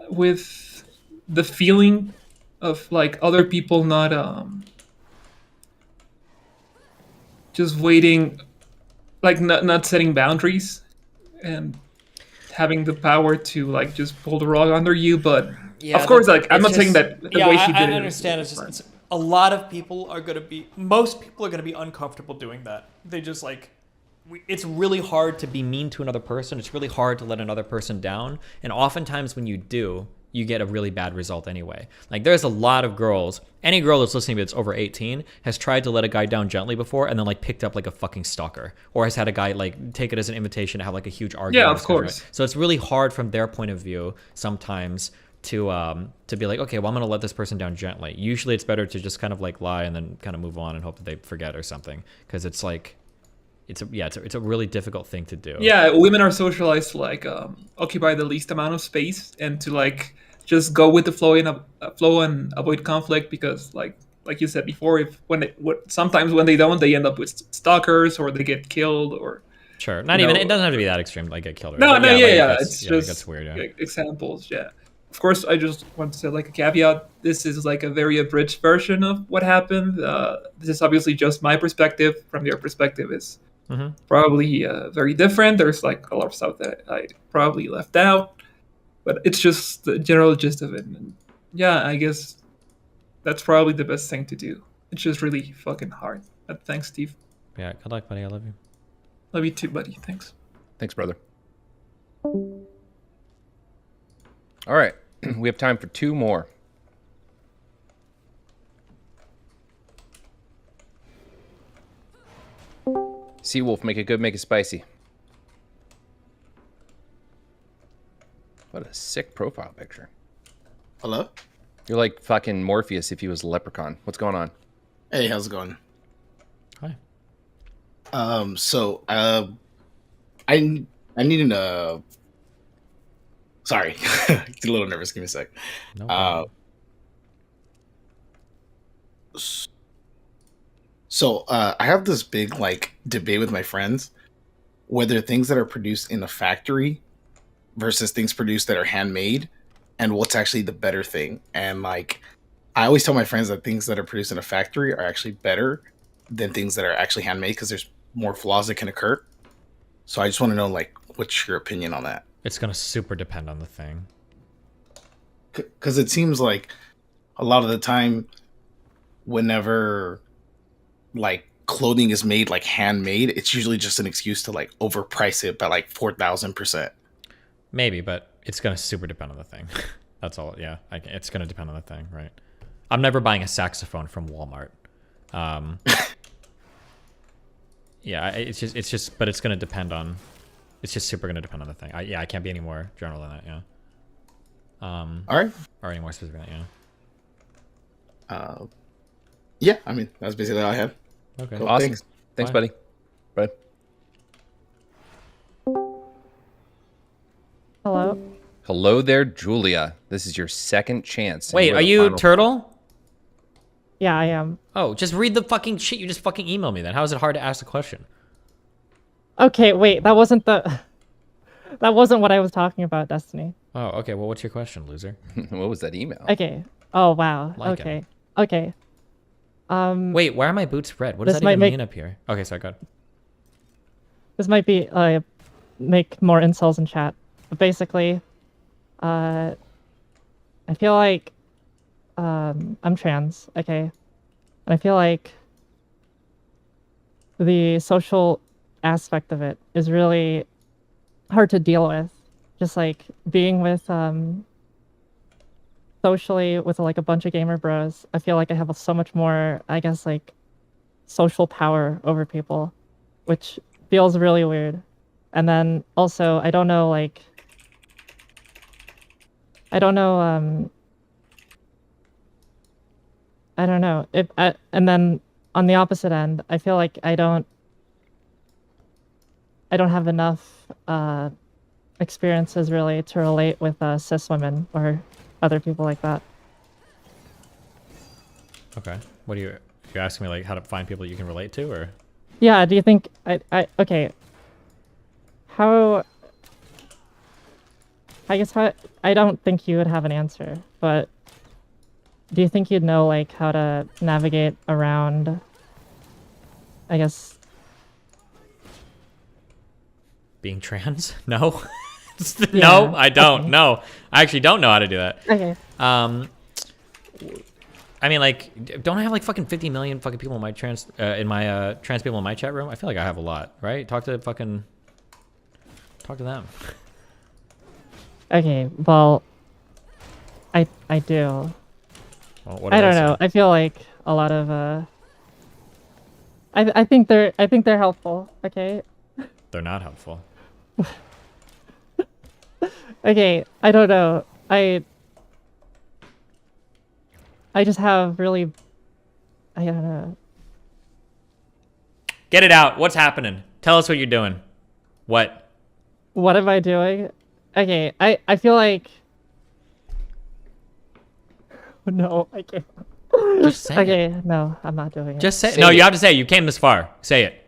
with the feeling of like other people not just waiting, like not setting boundaries and having the power to like just pull the rug under you. But of course, like I'm not saying that the way he did it. I understand. It's a lot of people are most people are gonna be uncomfortable doing that. They just like, it's really hard to be mean to another person. It's really hard to let another person down. And oftentimes when you do, you get a really bad result anyway. Like there's a lot of girls, any girl that's listening to that's over 18 has tried to let a guy down gently before and then like picked up like a fucking stalker, or has had a guy like take it as an invitation to have like a huge argument. Yeah, of course. So it's really hard from their point of view sometimes to be like, okay, well, I'm gonna let this person down gently. Usually it's better to just kind of like lie and then kind of move on and hope that they forget or something, because it's like it's a really difficult thing to do. Yeah, women are socialized to like occupy the least amount of space and to like just go with the flow and avoid conflict, because like you said before, sometimes when they don't, they end up with stalkers or they get killed or. Sure, not even. It doesn't have to be that extreme, like get killed. No, yeah. It's just that's weird. Yeah. Examples. Yeah. Of course, I just want to say like a caveat. This is like a very abridged version of what happened. This is obviously just my perspective. From your perspective is probably very different. There's like a lot of stuff that I probably left out, but it's just the general gist of it. And yeah, I guess that's probably the best thing to do. It's just really fucking hard. But thanks, Steve. Yeah, good luck, buddy. I love you. Love you too, buddy. Thanks. Thanks, brother. All right. We have time for two more. Seawolf, make it good, make it spicy. What a sick profile picture. Hello? You're like fucking Morpheus if he was a leprechaun. What's going on? Hey, how's it going? Hi. I need an sorry, get a little nervous. Give me a sec. No problem. I have this big like debate with my friends whether things that are produced in a factory versus things produced that are handmade, and what's actually the better thing. And like, I always tell my friends that things that are produced in a factory are actually better than things that are actually handmade because there's more flaws that can occur. So I just want to know, like, what's your opinion on that? It's gonna super depend on the thing. Because it seems like a lot of the time, whenever like clothing is made like handmade, it's usually just an excuse to like overprice it by like 4,000%. Maybe, but it's gonna super depend on the thing. That's all. Yeah, it's gonna depend on the thing, right? I'm never buying a saxophone from Walmart. Yeah, it's just, but it's gonna depend on. It's just super gonna depend on the thing. I can't be any more general than that. Yeah. All right. Or any more specific than that. Yeah. Yeah, I mean that's basically all I have. Okay. Cool. Awesome. Thanks, buddy. Bye. Hello. Hello there, Julia. This is your second chance. Wait, are you Turtle? Yeah, I am. Oh, just read the fucking shit you just fucking emailed me then. How is it hard to ask the question? Okay, wait, that wasn't what I was talking about, Destiny. Oh, okay. Well, what's your question, loser? What was that email? Okay. Oh, wow. Like okay. it. Okay. Wait, why are my boots red? What does this that might even make- mean up here? Okay, sorry, go ahead. This might be make more insults in chat, but basically, I feel like I'm trans, okay, and I feel like the social aspect of it is really hard to deal with. Just like being with socially with like a bunch of gamer bros, I feel like I have so much more, I guess, like social power over people, which feels really weird. And then also, I don't know if and then on the opposite end, I feel like I don't have enough experiences really to relate with cis women or other people like that. Okay. What are you're asking me, like, how to find people you can relate to, or? Yeah, do you think okay. How I don't think you would have an answer, but do you think you'd know like how to navigate around, I guess, Being trans? No. Yeah, No, I don't. okay. No, I actually don't know how to do that. Okay. I mean, like, don't I have like fucking 50 million fucking people in my trans people in my chat room? I feel like I have a lot, right? Talk to them. Okay, well, I do. Well, what I do don't they know. say? I feel like a lot of I think they're helpful. Okay. They're not helpful. Okay, I don't know. I just have really, I don't know. Get it out. What's happening? Tell us what you're doing. What? What am I doing? Okay, I feel like. No, I can't. Just say okay, no, I'm not doing it. Just say. No, you have to say it. You came this far. Say it.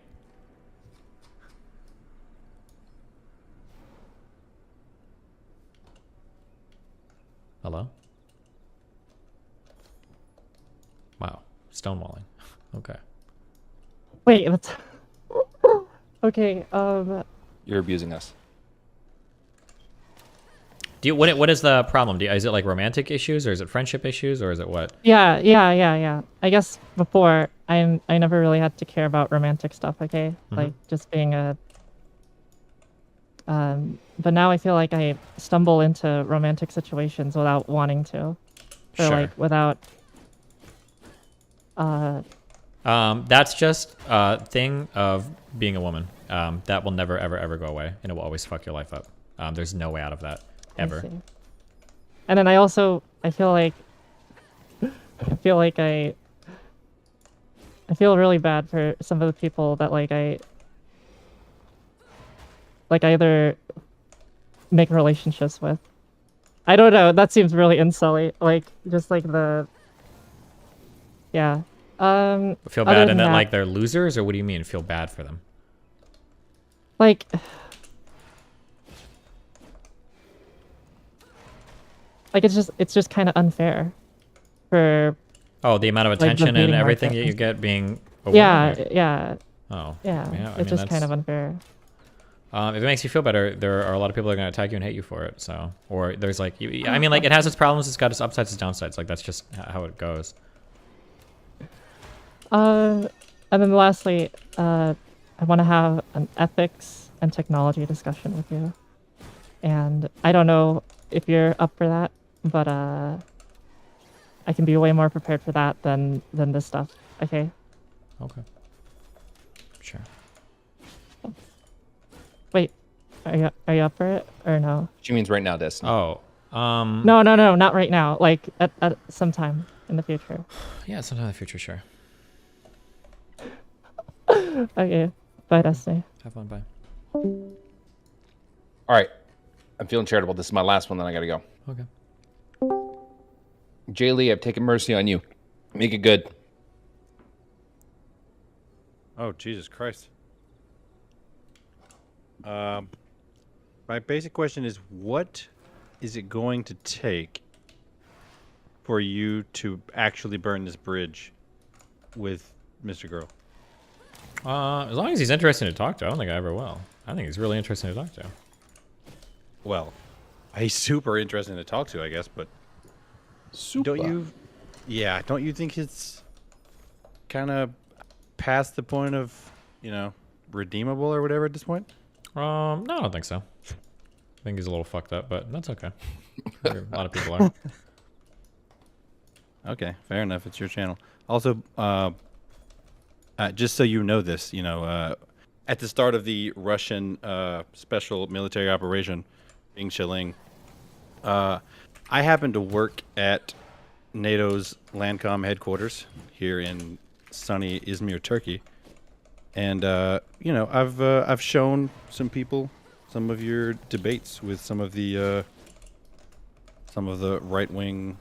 Hello? Wow. Stonewalling. Okay. Wait, that's. Okay, You're abusing us. Do you, what is the problem? Is it like romantic issues, or is it friendship issues, or is it what? Yeah. I guess before I never really had to care about romantic stuff. Okay, like just being a. But now I feel like I stumble into romantic situations without wanting to, or Sure. like without. That's just a thing of being a woman. That will never, ever, ever go away, and it will always fuck your life up. There's no way out of that, ever. See. And then I I feel really bad for some of the people that like I either make relationships with. I don't know. That seems really insulty. Like just like the. Yeah. Feel bad and then like they're losers, or what do you mean feel bad for them? Like. Like it's just kind of unfair for. Oh, the amount of attention and everything that you get being a woman, yeah. Oh. Yeah. It's just kind of unfair. If it makes you feel better, there are a lot of people that are going to attack you and hate you for it. So, or there's like, I mean, like it has its problems, it's got its upsides, its downsides. Like that's just how it goes. And then lastly, I want to have an ethics and technology discussion with you. And I don't know if you're up for that, but I can be way more prepared for that than this stuff. Okay. Okay. Sure. Wait, are you up for it or no? She means right now, Destiny. Oh. No, not right now. Like at some time in the future. Yeah, sometime in the future, sure. Okay. Bye, Destiny. Have fun. Bye. All right. I'm feeling charitable. This is my last one, then I gotta go. Okay. Jay Lee, I've taken mercy on you. Make it good. Oh, Jesus Christ. My basic question is, what is it going to take for you to actually burn this bridge with MrGirl? As long as he's interesting to talk to, I don't think I ever will. I think he's really interesting to talk to. Well, he's super interesting to talk to, I guess, but don't you think it's kind of past the point of, redeemable or whatever at this point? No, I don't think so. I think he's a little fucked up, but that's okay. A lot of people are. Okay, fair enough. It's your channel. Also, just so you know this, at the start of the Russian special military operation, Bing Chiling, I happened to work at NATO's Landcom headquarters here in sunny Izmir, Turkey, and I've shown some people some of your debates with some of the right-wing,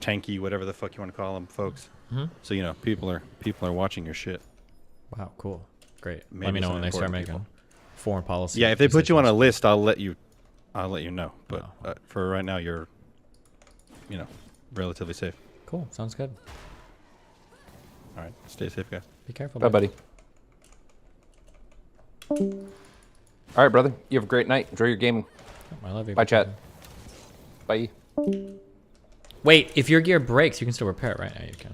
tanky, whatever the fuck you want to call them, folks. Mhm. So people are watching your shit. Wow, cool, great. Maybe Let me know some when they start important making foreign policy. Yeah, if they put you on a list, I'll let you know. But for right now, you're, relatively safe. Cool, sounds good. All right, stay safe, guys. Be careful. Bye, buddy. All right, brother. You have a great night. Enjoy your gaming. I love you. Bye, chat. Bye. Wait, if your gear breaks, you can still repair it, right? Yeah, you can.